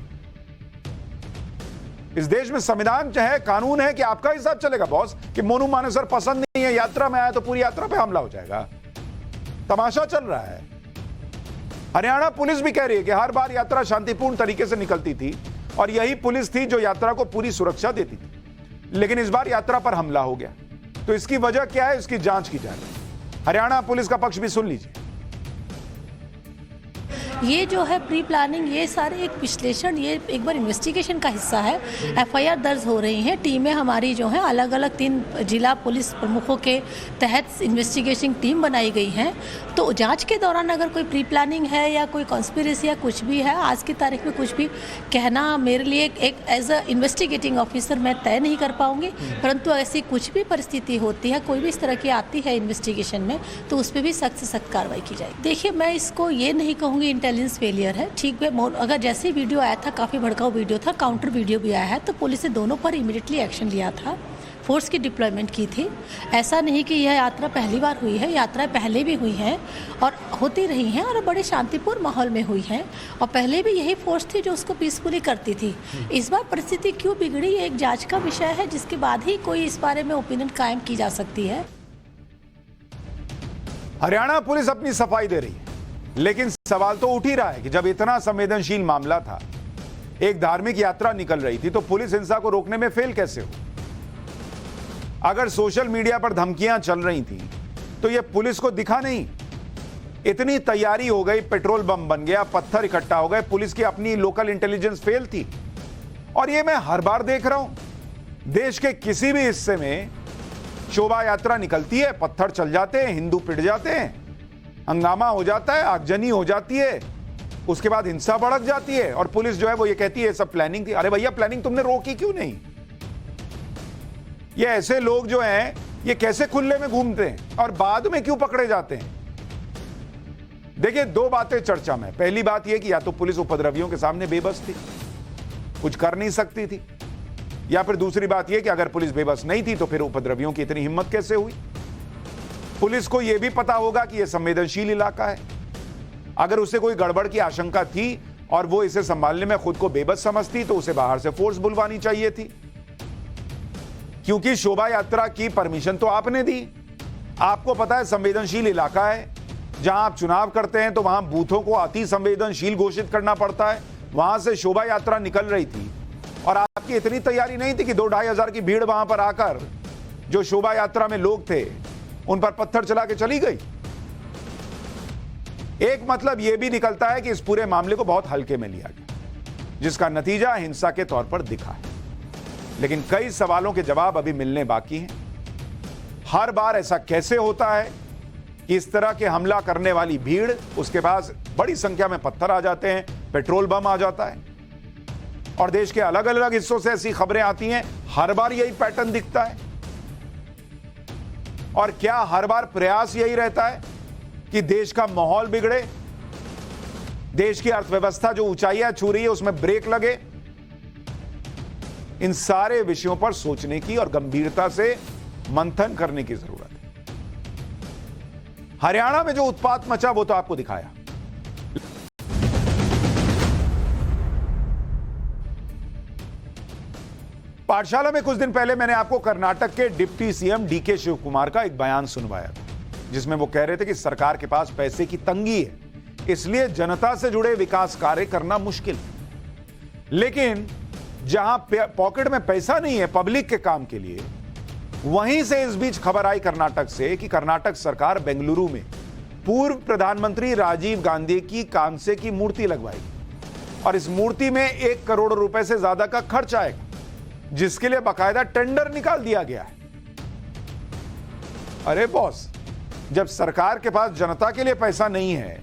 इस देश में संविधान है, कानून है कि आपका हिसाब चलेगा बॉस, कि मोनू मानेसर पसंद नहीं है, यात्रा में आया तो पूरी यात्रा पे हमला हो जाएगा। तमाशा चल रहा है। हरियाणा पुलिस भी कह रही है कि हर बार यात्रा शांतिपूर्ण तरीके से निकलती थी और यही पुलिस थी जो यात्रा को पूरी सुरक्षा देती थी, लेकिन इस बार यात्रा पर हमला हो गया। तो इसकी वजह क्या है, इसकी जांच की जा रही है। हरियाणा पुलिस का पक्ष भी सुन लीजिए। ये जो है प्री प्लानिंग, ये सारे एक विश्लेषण, ये एक बार इन्वेस्टिगेशन का हिस्सा है। एफआईआर दर्ज हो रही हैं, टीमें हमारी जो हैं अलग अलग 3 जिला पुलिस प्रमुखों के तहत इन्वेस्टिगेशन टीम बनाई गई हैं। तो जांच के दौरान अगर कोई प्री प्लानिंग है या कोई कॉन्स्पिरेसी या कुछ भी है, आज की तारीख में कुछ भी कहना मेरे लिए एक एज अ इन्वेस्टिगेटिंग ऑफिसर मैं तय नहीं कर पाऊंगी, परंतु ऐसी कुछ भी परिस्थिति होती है, कोई भी इस तरह की आती है इन्वेस्टिगेशन में, तो उस पर भी सख्त से सख्त कार्रवाई की जाएगी। देखिए, मैं इसको ये नहीं कहूँगी इंटेलिजेंस फेलियर है, ठीक है। अगर जैसे वीडियो आया था, काफ़ी भड़काऊ वीडियो था, काउंटर वीडियो भी आया है, तो पुलिस ने दोनों पर इमीडिएटली एक्शन लिया था, फोर्स की डिप्लॉयमेंट की थी। ऐसा नहीं कि यह यात्रा पहली बार हुई है, यात्राएं पहले भी हुई हैं और होती रही हैं और बड़े शांतिपूर्ण माहौल में हुई हैं, और पहले भी यही फोर्स थी जो उसको पीसफुली करती थी। इस बार परिस्थिति क्यों बिगड़ी, ये एक जांच का विषय है, जिसके बाद ही कोई इस बारे में ओपिनियन कायम की जा सकती है। हरियाणा पुलिस अपनी सफाई दे रही है, लेकिन सवाल तो उठ ही रहा है कि जब इतना संवेदनशील मामला था, एक धार्मिक यात्रा निकल रही थी, तो पुलिस हिंसा को रोकने में फेल कैसे हो? अगर सोशल मीडिया पर धमकियां चल रही थी तो यह पुलिस को दिखा नहीं? इतनी तैयारी हो गई, पेट्रोल बम बन गया, पत्थर इकट्ठा हो गए, पुलिस की अपनी लोकल इंटेलिजेंस फेल थी। और यह मैं हर बार देख रहा हूं, देश के किसी भी हिस्से में शोभा यात्रा निकलती है, पत्थर चल जाते हैं, हिंदू पिट जाते हैं, हंगामा हो जाता है, आगजनी हो जाती है, उसके बाद हिंसा भड़क जाती है और पुलिस जो है वो ये कहती है सब प्लानिंग थी। अरे भैया, प्लानिंग तुमने रोकी क्यों नहीं? ये ऐसे लोग जो हैं ये कैसे खुले में घूमते हैं और बाद में क्यों पकड़े जाते हैं? देखिए, 2 बातें चर्चा में। पहली बात यह कि या तो पुलिस उपद्रवियों के सामने बेबस थी, कुछ कर नहीं सकती थी, या फिर दूसरी बात यह कि अगर पुलिस बेबस नहीं थी तो फिर उपद्रवियों की इतनी हिम्मत कैसे हुई? पुलिस को यह भी पता होगा कि यह संवेदनशील इलाका है। अगर उसे कोई गड़बड़ की आशंका थी और वो इसे संभालने में खुद को बेबस समझती तो उसे बाहर से फोर्स बुलवानी चाहिए थी, क्योंकि शोभा यात्रा की परमिशन तो आपने दी। आपको पता है संवेदनशील इलाका है, जहां आप चुनाव करते हैं तो वहां बूथों को अति संवेदनशील घोषित करना पड़ता है। वहां से शोभा यात्रा निकल रही थी और आपकी इतनी तैयारी नहीं थी कि 2-2.5 हजार की भीड़ वहां पर आकर जो शोभा यात्रा में लोग थे उन पर पत्थर चला के चली गई। एक मतलब यह भी निकलता है कि इस पूरे मामले को बहुत हल्के में लिया गया, जिसका नतीजा हिंसा के तौर पर दिखा है। लेकिन कई सवालों के जवाब अभी मिलने बाकी हैं। हर बार ऐसा कैसे होता है कि इस तरह के हमला करने वाली भीड़, उसके पास बड़ी संख्या में पत्थर आ जाते हैं, पेट्रोल बम आ जाता है, और देश के अलग अलग हिस्सों से ऐसी खबरें आती हैं, हर बार यही पैटर्न दिखता है। और क्या हर बार प्रयास यही रहता है कि देश का माहौल बिगड़े, देश की अर्थव्यवस्था जो ऊंचाइयां छू रही है उसमें ब्रेक लगे? इन सारे विषयों पर सोचने की और गंभीरता से मंथन करने की जरूरत है। हरियाणा में जो उत्पात मचा वो तो आपको दिखाया। पाठशाला में कुछ दिन पहले मैंने आपको कर्नाटक के deputy CM D K Shivakumar का एक बयान सुनवाया था, जिसमें वो कह रहे थे कि सरकार के पास पैसे की तंगी है, इसलिए जनता से जुड़े विकास कार्य करना मुश्किल है। लेकिन जहां पॉकेट में पैसा नहीं है पब्लिक के काम के लिए, वहीं से इस बीच खबर आई कर्नाटक से कि कर्नाटक सरकार बेंगलुरु में पूर्व प्रधानमंत्री राजीव गांधी की कांसे की मूर्ति लगवाएगी और इस मूर्ति में 1 करोड़ रुपए से ज्यादा का खर्च आएगा, जिसके लिए बाकायदा टेंडर निकाल दिया गया है। अरे बॉस, जब सरकार के पास जनता के लिए पैसा नहीं है,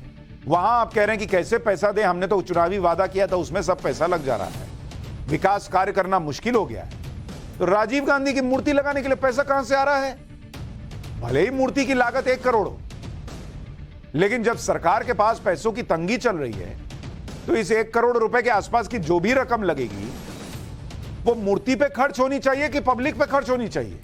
वहां आप कह रहे हैं कि कैसे पैसा दें, हमने तो चुनावी वादा किया था उसमें सब पैसा लग जा रहा है, विकास कार्य करना मुश्किल हो गया है। तो राजीव गांधी की मूर्ति लगाने के लिए पैसा कहां से आ रहा है? भले ही मूर्ति की लागत 1 करोड़ हो, लेकिन जब सरकार के पास पैसों की तंगी चल रही है तो इस 1 करोड़ रुपए के आसपास की जो भी रकम लगेगी वो मूर्ति पे खर्च होनी चाहिए कि पब्लिक पे खर्च होनी चाहिए?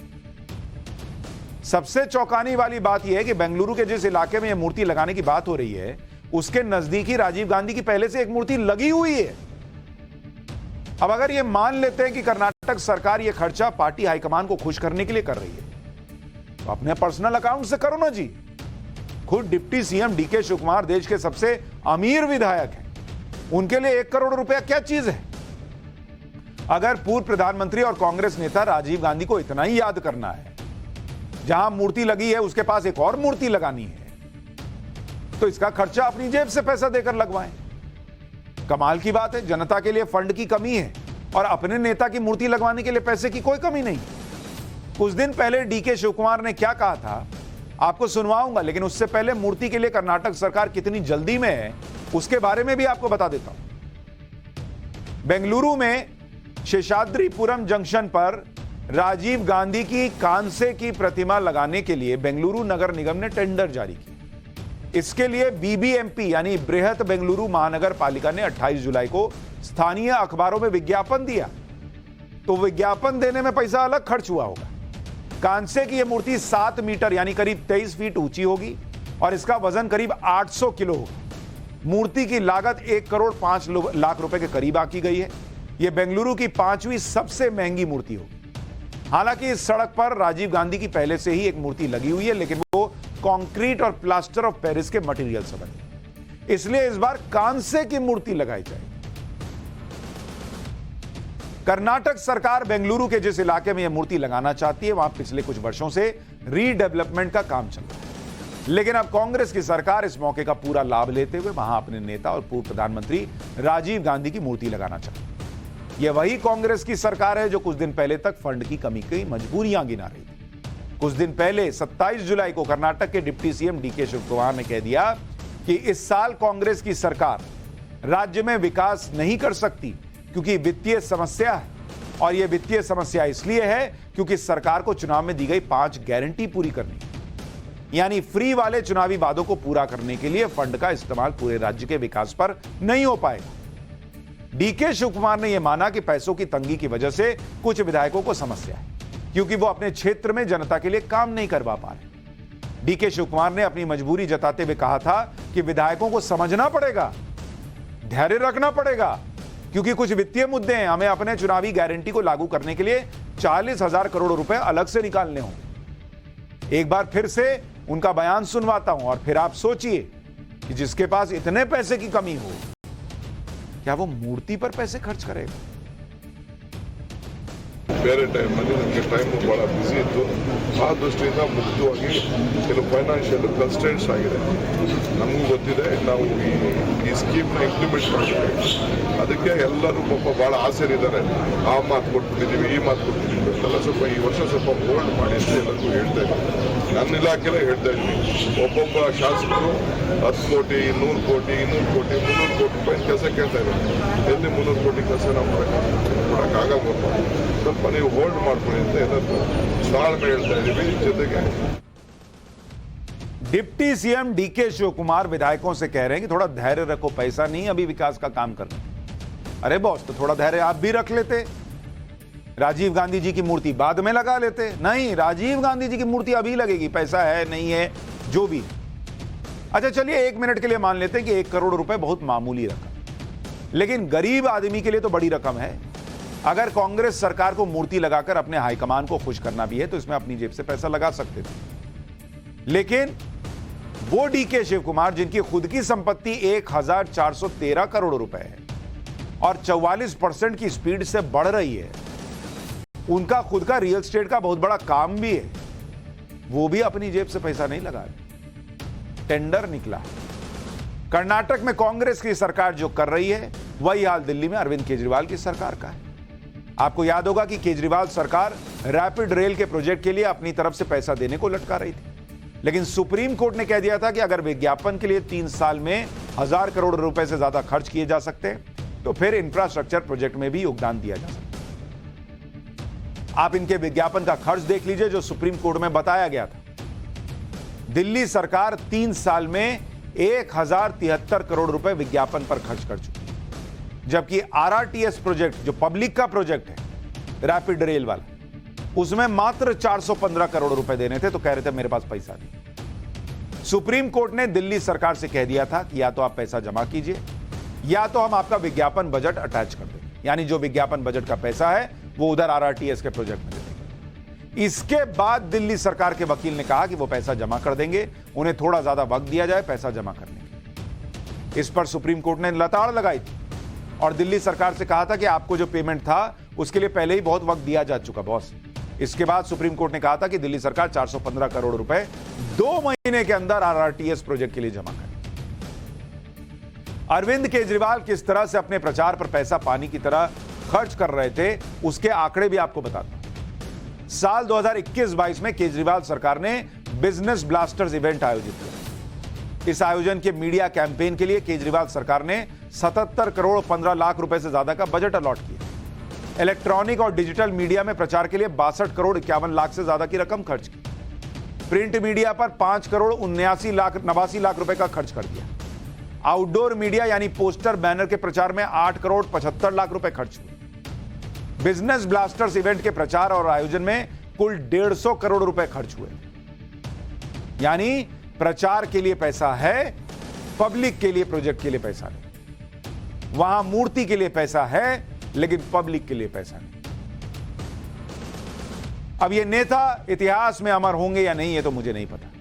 सबसे चौंकाने वाली बात यह है कि बेंगलुरु के जिस इलाके में यह मूर्ति लगाने की बात हो रही है उसके नजदीक ही राजीव गांधी की पहले से एक मूर्ति लगी हुई है। अब अगर यह मान लेते हैं कि कर्नाटक सरकार यह खर्चा पार्टी हाईकमान को खुश करने के लिए कर रही है तो अपने पर्सनल अकाउंट से करो ना जी। खुद डिप्टी सीएम डीके शिवकुमार देश के सबसे अमीर विधायक हैं, उनके लिए 1 करोड़ रुपया क्या चीज है? अगर पूर्व प्रधानमंत्री और कांग्रेस नेता राजीव गांधी को इतना ही याद करना है, जहां मूर्ति लगी है उसके पास एक और मूर्ति लगानी है, तो इसका खर्चा अपनी जेब से पैसा देकर लगवाएं। कमाल की बात है, जनता के लिए फंड की कमी है और अपने नेता की मूर्ति लगवाने के लिए पैसे की कोई कमी नहीं। कुछ दिन पहले डीके शिवकुमार ने क्या कहा था आपको सुनवाऊंगा, लेकिन उससे पहले मूर्ति के लिए कर्नाटक सरकार कितनी जल्दी में है उसके बारे में भी आपको बता देता हूं। बेंगलुरु में शेषाद्रीपुरम जंक्शन पर राजीव गांधी की कांसे की प्रतिमा लगाने के लिए बेंगलुरु नगर निगम ने टेंडर जारी किया। इसके लिए बीबीएमपी यानी बृहत बेंगलुरु महानगर पालिका ने 28 जुलाई को स्थानीय अखबारों में विज्ञापन दिया। तो विज्ञापन देने में पैसा अलग खर्च हुआ होगा। कांसे की यह मूर्ति 7 मीटर यानी करीब 23 फीट ऊंची होगी और इसका वजन करीब 800 किलो होगा। मूर्ति की लागत 1 करोड़ 5 लाख रुपए के करीब आकी गई है। यह बेंगलुरु की 5वीं सबसे महंगी मूर्ति होगी। हालांकि इस सड़क पर राजीव गांधी की पहले से ही एक मूर्ति लगी हुई है, लेकिन वो कंक्रीट और प्लास्टर ऑफ पेरिस के मटेरियल से बनी, इसलिए इस बार कांसे की मूर्ति लगाई जाएगी। कर्नाटक सरकार बेंगलुरु के जिस इलाके में यह मूर्ति लगाना चाहती है वहां पिछले कुछ वर्षों से रीडेवलपमेंट का काम चल रहा है, लेकिन अब कांग्रेस की सरकार इस मौके का पूरा लाभ लेते हुए वहां अपने नेता और पूर्व प्रधानमंत्री राजीव गांधी की मूर्ति लगाना चाहती है। यह वही कांग्रेस की सरकार है जो कुछ दिन पहले तक फंड की कमी की मजबूरियां गिना रही थी। कुछ दिन पहले 27 जुलाई को कर्नाटक के डिप्टी सीएम डीके शिवकुमार ने कह दिया कि इस साल कांग्रेस की सरकार राज्य में विकास नहीं कर सकती क्योंकि वित्तीय समस्या है, और यह वित्तीय समस्या इसलिए है क्योंकि सरकार को चुनाव में दी गई 5 गारंटी पूरी करनी है, यानी फ्री वाले चुनावी वादों को पूरा करने के लिए फंड का इस्तेमाल पूरे राज्य के विकास पर नहीं हो पाएगा। डीके शिवकुमार ने यह माना कि पैसों की तंगी की वजह से कुछ विधायकों को समस्या है क्योंकि वो अपने क्षेत्र में जनता के लिए काम नहीं करवा पा रहे। डीके शिवकुमार ने अपनी मजबूरी जताते हुए कहा था कि विधायकों को समझना पड़ेगा, धैर्य रखना पड़ेगा, क्योंकि कुछ वित्तीय मुद्दे हैं, हमें अपने चुनावी गारंटी को लागू करने के लिए 40,000 करोड़ रुपए अलग से निकालने होंगे। एक बार फिर से उनका बयान सुनवाता हूं और फिर आप सोचिए कि जिसके पास इतने पैसे की कमी हो क्या वो मूर्ति पर पैसे खर्च करेगा? ಬೇರೆ ಟೈಮಲ್ಲಿ ನಮಗೆ ಟೈಮು ಭಾಳ ಬ್ಯುಸಿ ಇತ್ತು. ಆ ದೃಷ್ಟಿಯಿಂದ ಮುಖ್ಯವಾಗಿ ಕೆಲವು ಫೈನಾನ್ಷಿಯಲ್ ಕನ್ಸ್ಟೆಂಟ್ಸ್ ಆಗಿದೆ. ನಮಗೂ ಗೊತ್ತಿದೆ ನಾವು ಈ ಸ್ಕೀಮ್ನ ಇಂಪ್ಲಿಮೆಂಟ್ ಮಾಡಬೇಕು. ಅದಕ್ಕೆ ಎಲ್ಲರೂ ಪಾಪ ಭಾಳ ಆಸೆರಿದ್ದಾರೆ. ಆ ಮಾತು ಕೊಟ್ಬಿಟ್ಟಿದ್ದೀವಿ, ಈ ಮಾತು ಕೊಟ್ಟಿದ್ದೀವಿ ಅಂತೆಲ್ಲ ಸ್ವಲ್ಪ ಈ ವರ್ಷ ಸ್ವಲ್ಪ ಹೋಲ್ಡ್ ಮಾಡಿ ಅಂತ ಎಲ್ಲರಿಗೂ ಹೇಳ್ತಾ ಇದ್ದೀನಿ. ನನ್ನ ಇಲಾಖೆಲ್ಲೇ ಹೇಳ್ತಾ ಇದ್ದೀನಿ, ಒಬ್ಬೊಬ್ಬ ಶಾಸಕರು 10 ಕೋಟಿ 100 ಕೋಟಿ 200 ಕೋಟಿ 300 ಕೋಟಿ ರೂಪಾಯಿ ಕೆಲಸ ಕೇಳ್ತಾ ಇದ್ದಾರೆ. ಎಲ್ಲಿ 300 ಕೋಟಿ ಕೆಲಸ ನಾವು ಕೊಡೋಕ್ಕಾಗಲ್ಲ. ಸ್ವಲ್ಪ ನೀವು ಹೋಲ್ಡ್ ಮಾಡ್ಕೊಳ್ಳಿ ಅಂತ ಎಲ್ಲರೂ ತಾಳ್ಮೆ ಹೇಳ್ತಾ ಇದ್ದೀವಿ. ಜೊತೆಗೆ डिप्टी सीएम डीके शिवकुमार विधायकों से कह रहे हैं कि थोड़ा धैर्य रखो, पैसा नहीं अभी विकास का काम करना। अरे बॉस, तो थोड़ा धैर्य आप भी रख लेते, राजीव गांधी जी की मूर्ति बाद में लगा लेते। नहीं, राजीव गांधी जी की मूर्ति अभी लगेगी, पैसा है नहीं है जो भी। अच्छा चलिए 1 मिनट के लिए मान लेते हैं कि 1 करोड़ रुपए बहुत मामूली रकम, लेकिन गरीब आदमी के लिए तो बड़ी रकम है। अगर कांग्रेस सरकार को मूर्ति लगाकर अपने हाईकमान को खुश करना भी है तो इसमें अपनी जेब से पैसा लगा सकते थे, लेकिन वो डीके शिवकुमार जिनकी खुद की संपत्ति 1413 करोड़ रुपए है और 44% की स्पीड से बढ़ रही है, उनका खुद का रियल एस्टेट का बहुत बड़ा काम भी है, वो भी अपनी जेब से पैसा नहीं लगा रहे। टेंडर निकला। कर्नाटक में कांग्रेस की सरकार जो कर रही है वही हाल दिल्ली में अरविंद केजरीवाल की सरकार का है। आपको याद होगा कि केजरीवाल सरकार रैपिड रेल के प्रोजेक्ट के लिए अपनी तरफ से पैसा देने को लटका रही थी, लेकिन सुप्रीम कोर्ट ने कह दिया था कि अगर विज्ञापन के लिए 3 साल में 1000 करोड़ रुपए से ज्यादा खर्च किए जा सकते हैं तो फिर इंफ्रास्ट्रक्चर प्रोजेक्ट में भी योगदान दिया जा सकता है। आप इनके विज्ञापन का खर्च देख लीजिए जो सुप्रीम कोर्ट में बताया गया था। दिल्ली सरकार 3 साल में 1073 करोड़ रुपए विज्ञापन पर खर्च कर चुकी है, जबकि RRTS प्रोजेक्ट जो पब्लिक का प्रोजेक्ट है, रैपिड रेल वाला, उसमें मात्र 415 करोड़ रुपए देने थे, तो कह रहे थे मेरे पास पैसा नहीं। सुप्रीम कोर्ट ने दिल्ली सरकार से कह दिया था कि या तो आप पैसा जमा कीजिए या तो हम आपका विज्ञापन बजट अटैच कर देंगे, यानी जो विज्ञापन बजट का पैसा है वो उधर RRTS के प्रोजेक्ट में दे देंगे। इसके बाद दिल्ली सरकार के वकील ने कहा कि वो पैसा जमा कर देंगे, उन्हें थोड़ा ज्यादा वक्त दिया जाए पैसा जमा करने के। इस पर सुप्रीम कोर्ट ने लताड़ लगाई थी और दिल्ली सरकार से कहा था कि आपको जो पेमेंट था उसके लिए पहले ही बहुत वक्त दिया जा चुका बॉस। इसके बाद सुप्रीम कोर्ट ने कहा था कि दिल्ली सरकार 415 करोड़ रुपए 2 महीने के अंदर RRTS प्रोजेक्ट के लिए जमा करे। अरविंद केजरीवाल किस तरह से अपने प्रचार पर पैसा पानी की तरह खर्च कर रहे थे, उसके आंकड़े भी आपको बताता हूं। साल 2021-22 में केजरीवाल सरकार ने बिजनेस ब्लास्टर्स इवेंट आयोजित किया। इस आयोजन के मीडिया कैंपेन के लिए केजरीवाल सरकार ने 77 करोड़ 15 लाख रुपए से ज्यादा का बजट अलॉट किया। इलेक्ट्रॉनिक और डिजिटल मीडिया में प्रचार के लिए 62 करोड़ 51 लाख से ज्यादा की रकम खर्च की। प्रिंट मीडिया पर 5 करोड़ 89 लाख रुपए का खर्च कर दिया। आउटडोर मीडिया यानी पोस्टर बैनर के प्रचार में 8 करोड़ 75 लाख रुपए खर्च हुए। बिजनेस ब्लास्टर्स इवेंट के प्रचार और आयोजन में कुल 150 करोड़ रुपए खर्च हुए। यानी प्रचार के लिए पैसा है, पब्लिक के लिए प्रोजेक्ट के लिए पैसा नहीं। वहां मूर्ति के लिए पैसा है लेकिन पब्लिक के लिए पैसा नहीं। अब ये नेता इतिहास में अमर होंगे या नहीं ये तो मुझे नहीं पता,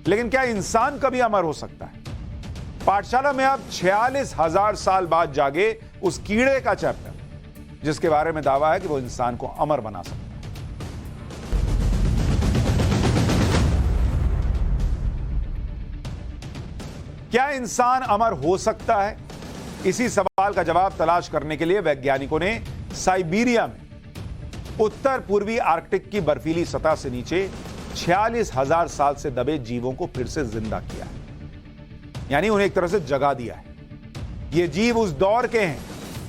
लेकिन क्या इंसान कभी अमर हो सकता है? पाठशाला में अब 46,000 साल बाद जागे उस कीड़े का चैप्टर जिसके बारे में दावा है कि वो इंसान को अमर बना सकता है। क्या इंसान अमर हो सकता है? इसी सवाल का जवाब तलाश करने के लिए वैज्ञानिकों ने साइबेरिया में उत्तर पूर्वी आर्कटिक की बर्फीली सतह से नीचे 46,000 साल से दबे जीवों को फिर से जिंदा किया है, यानी उन्हें एक तरह से जगा दिया है। ये जीव उस दौर के हैं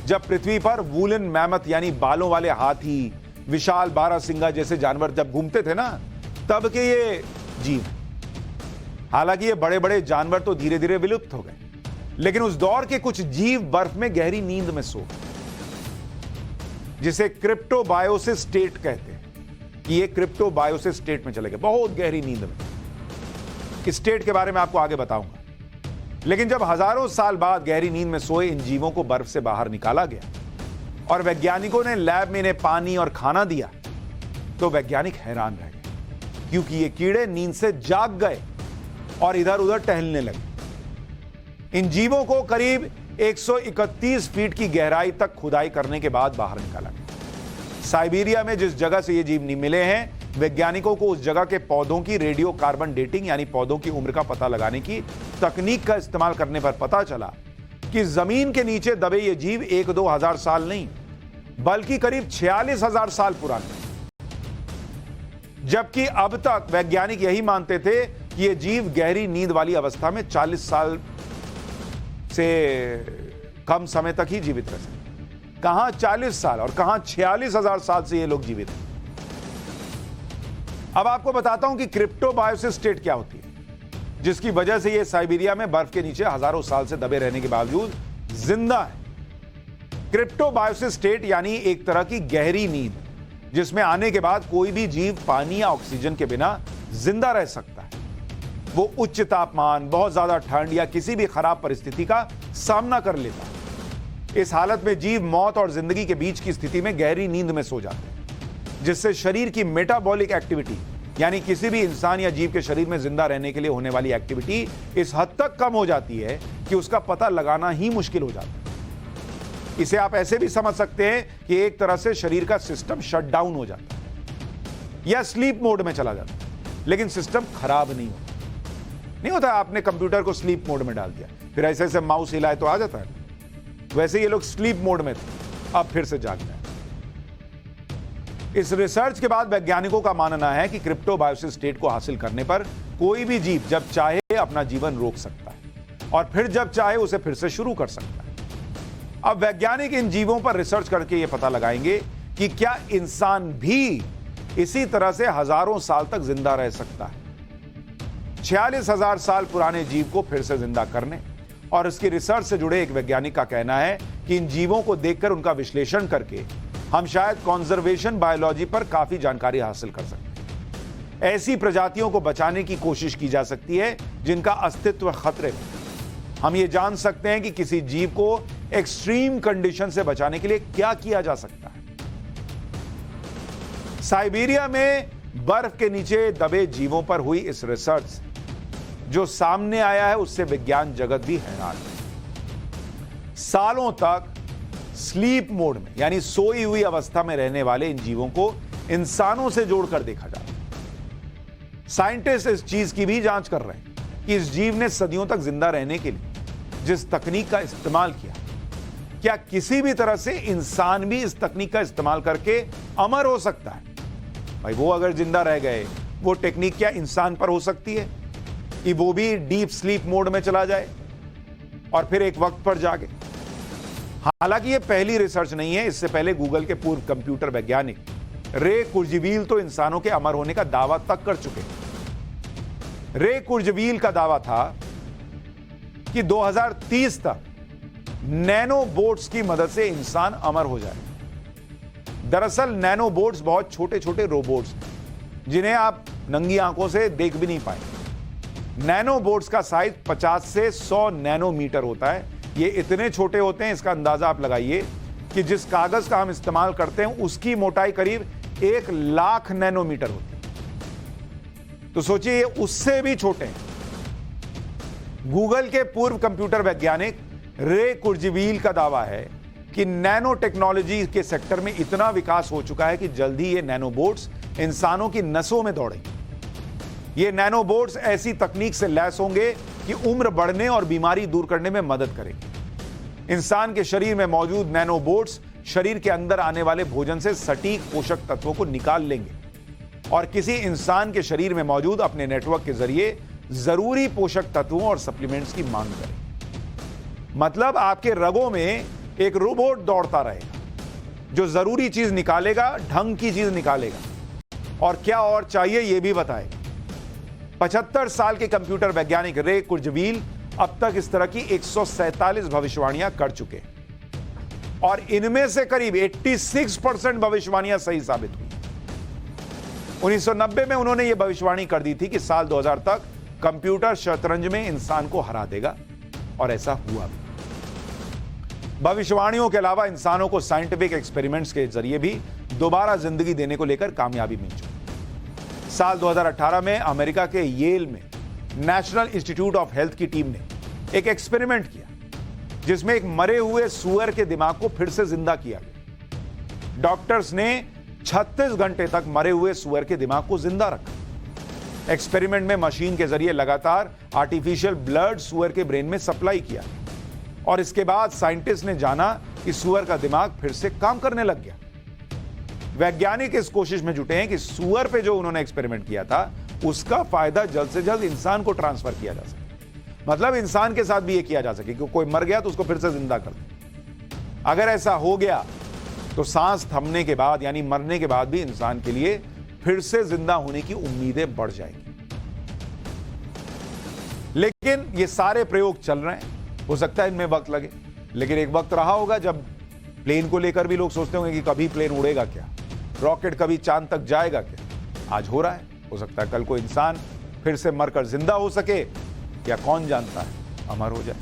जब पृथ्वी पर वूलन मैमथ यानी बालों वाले हाथी, विशाल बारहसिंगा जैसे जानवर जब घूमते थे ना, तब के ये जीव। हालांकि ये बड़े बड़े जानवर तो धीरे धीरे विलुप्त हो गए, लेकिन उस दौर के कुछ जीव बर्फ में गहरी नींद में सो गए, जिसे क्रिप्टोबायोसिस स्टेट कहते हैं कि ये क्रिप्टोबायोसिस स्टेट में चले गए, बहुत गहरी नींद में। इस स्टेट के बारे में आपको आगे बताऊंगा। लेकिन जब हजारों साल बाद गहरी नींद में सोए इन जीवों को बर्फ से बाहर निकाला गया और वैज्ञानिकों ने लैब में इन्हें पानी और खाना दिया, तो वैज्ञानिक हैरान रह गए, क्योंकि ये कीड़े नींद से जाग गए और इधर उधर टहलने लगे। इन जीवों को करीब 131 फीट की गहराई तक खुदाई करने के बाद बाहर निकाला गया। साइबेरिया में जिस जगह से ये जीव मिले हैं, वैज्ञानिकों को उस जगह के पौधों की रेडियो कार्बन डेटिंग यानी पौधों की उम्र का पता लगाने की तकनीक का इस्तेमाल करने पर पता चला कि जमीन के नीचे दबे ये जीव 1-2 हजार साल नहीं बल्कि करीब 46,000 साल पुराने। जबकि अब तक वैज्ञानिक यही मानते थे कि ये जीव गहरी नींद वाली अवस्था में 40 साल से कम समय तक ही जीवित रह सकते। कहां 40 साल और कहां 46,000 साल से ये लोग जीवित हैं। अब आपको बताता हूं कि क्रिप्टोबायोसिस स्टेट क्या होती है, जिसकी वजह से ये साइबेरिया में बर्फ के नीचे हजारों साल से दबे रहने के बावजूद जिंदा है। क्रिप्टोबायोसिस स्टेट यानी एक तरह की गहरी नींद, जिसमें आने के बाद कोई भी जीव पानी या ऑक्सीजन के बिना जिंदा रह सकता है। वो उच्च तापमान, बहुत ज्यादा ठंड या किसी भी खराब परिस्थिति का सामना कर लेता है। इस हालत में जीव मौत और जिंदगी के बीच की स्थिति में गहरी नींद में सो जाते हैं, जिससे शरीर की मेटाबॉलिक एक्टिविटी यानी किसी भी इंसान या जीव के शरीर में जिंदा रहने के लिए होने वाली एक्टिविटी इस हद तक कम हो जाती है कि उसका पता लगाना ही मुश्किल हो जाता है। इसे आप ऐसे भी समझ सकते हैं कि एक तरह से शरीर का सिस्टम शट डाउन हो जाता है या स्लीप मोड में चला जाता है, लेकिन सिस्टम खराब नहीं होता। नहीं होता आपने कंप्यूटर को स्लीप मोड में डाल दिया, फिर ऐसे ऐसे माउस हिलाए तो आ जाता है। वैसे ये लोग स्लीप मोड में थे, अब फिर से जाग गए। इस रिसर्च के बाद वैज्ञानिकों का मानना है कि क्रिप्टोबायोसिस स्टेट को हासिल करने पर कोई भी जीव जब चाहे अपना जीवन रोक सकता है और फिर जब चाहे उसे फिर से शुरू कर सकता है। अब वैज्ञानिक इन जीवों पर रिसर्च करके यह पता लगाएंगे कि क्या इंसान भी इसी तरह से हजारों साल तक जिंदा रह सकता है। 46,000 साल पुराने जीव को फिर से जिंदा करने और इसकी रिसर्च से जुड़े एक वैज्ञानिक का कहना है कि इन जीवों को देखकर उनका विश्लेषण करके हम शायद कंजर्वेशन बायोलॉजी पर काफी जानकारी हासिल कर सकते हैं। ऐसी प्रजातियों को बचाने की कोशिश की जा सकती है जिनका अस्तित्व खतरे में। हम ये जान सकते हैं कि किसी जीव को एक्सट्रीम कंडीशन से बचाने के लिए क्या किया जा सकता है। साइबेरिया में बर्फ के नीचे दबे जीवों पर हुई इस रिसर्च जो सामने आया है उससे विज्ञान जगत भी हैरान है। सालों तक स्लीप मोड में यानी सोई हुई अवस्था में रहने वाले इन जीवों को इंसानों से जोड़कर देखा जा रहा है। साइंटिस्ट इस चीज की भी जांच कर रहे हैं कि इस जीव ने सदियों तक जिंदा रहने के लिए जिस तकनीक का इस्तेमाल किया, क्या किसी भी तरह से इंसान भी इस तकनीक का इस्तेमाल करके अमर हो सकता है। भाई वो अगर जिंदा रह गए, वो टेक्निक क्या इंसान पर हो सकती है कि वो भी डीप स्लीप मोड में चला जाए और फिर एक वक्त पर जागे। हालांकि ये पहली रिसर्च नहीं है। इससे पहले गूगल के पूर्व कंप्यूटर वैज्ञानिक रे कुर्जवील तो इंसानों के अमर होने का दावा तक कर चुके हैं। रे कुर्जवील का दावा था कि 2030 तक नैनो बोट्स की मदद से इंसान अमर हो जाए। दरअसल नैनो बोट्स बहुत छोटे छोटे रोबोट्स हैं जिन्हें आप नंगी आंखों से देख भी नहीं पाएंगे। नैनो बोट्स का साइज 50 से 100 नैनोमीटर होता है। ये इतने छोटे होते हैं, इसका अंदाजा आप लगाइए कि जिस कागज का हम इस्तेमाल करते हैं उसकी मोटाई करीब 1 लाख नैनोमीटर होती है। तो सोचिए ये उससे भी छोटे हैं। गूगल के पूर्व कंप्यूटर वैज्ञानिक रे कुर्जवील का दावा है कि नैनो टेक्नोलॉजी के सेक्टर में इतना विकास हो चुका है कि जल्द ही ये नैनो बोट्स इंसानों की नसों में दौड़ेंगे। ये नैनो बोट्स ऐसी तकनीक से लैस होंगे कि उम्र बढ़ने और बीमारी दूर करने में मदद करेंगे। इंसान के शरीर में मौजूद नैनो बोट्स शरीर के अंदर आने वाले भोजन से सटीक पोषक तत्वों को निकाल लेंगे और किसी इंसान के शरीर में मौजूद अपने नेटवर्क के जरिए जरूरी पोषक तत्वों और सप्लीमेंट्स की मांग करेंगे। मतलब आपके रगों में एक रोबोट दौड़ता रहेगा जो जरूरी चीज निकालेगा, ढंग की चीज निकालेगा और क्या और चाहिए यह भी बताएगा। 75 साल के कंप्यूटर वैज्ञानिक रे कुर्जवील अब तक इस तरह की 147 भविष्यवाणियां कर चुके हैं और इनमें से करीब 86% भविष्यवाणियां सही साबित हुई। 1990 में उन्होंने यह भविष्यवाणी कर दी थी कि साल 2000 तक कंप्यूटर शतरंज में इंसान को हरा देगा और ऐसा हुआ भी। भविष्यवाणियों के अलावा इंसानों को साइंटिफिक एक्सपेरिमेंट्स के जरिए भी दोबारा जिंदगी देने को लेकर कामयाबी मिल चुकी। साल 2018 में अमेरिका के येल में नेशनल इंस्टीट्यूट ऑफ हेल्थ की टीम ने एक एक्सपेरिमेंट किया जिसमें एक मरे हुए सुअर के दिमाग को फिर से जिंदा किया गया। डॉक्टर्स ने 36 घंटे तक मरे हुए सुअर के दिमाग को जिंदा रखा। एक्सपेरिमेंट में मशीन के जरिए लगातार आर्टिफिशियल ब्लड सुअर के ब्रेन में सप्लाई किया और इसके बाद साइंटिस्ट ने जाना कि सुअर का दिमाग फिर से काम करने लग गया। वैज्ञानिक इस कोशिश में जुटे हैं कि सुअर पे जो उन्होंने एक्सपेरिमेंट किया था उसका फायदा जल्द से जल्द इंसान को ट्रांसफर किया जा सके। मतलब इंसान के साथ भी ये किया जा सके कि कोई मर गया तो उसको फिर से जिंदा कर दे। अगर ऐसा हो गया तो सांस थमने के बाद यानी मरने के बाद भी इंसान के लिए फिर से जिंदा होने की उम्मीदें बढ़ जाएंगी। लेकिन ये सारे प्रयोग चल रहे हैं, हो सकता है इनमें वक्त लगे, लेकिन एक वक्त रहा होगा जब प्लेन को लेकर भी लोग सोचते होंगे कि कभी प्लेन उड़ेगा क्या, रॉकेट कभी चांद तक जाएगा क्या। आज हो रहा है, हो सकता है कल को इंसान फिर से मरकर जिंदा हो सके या कौन जानता है अमर हो जाए।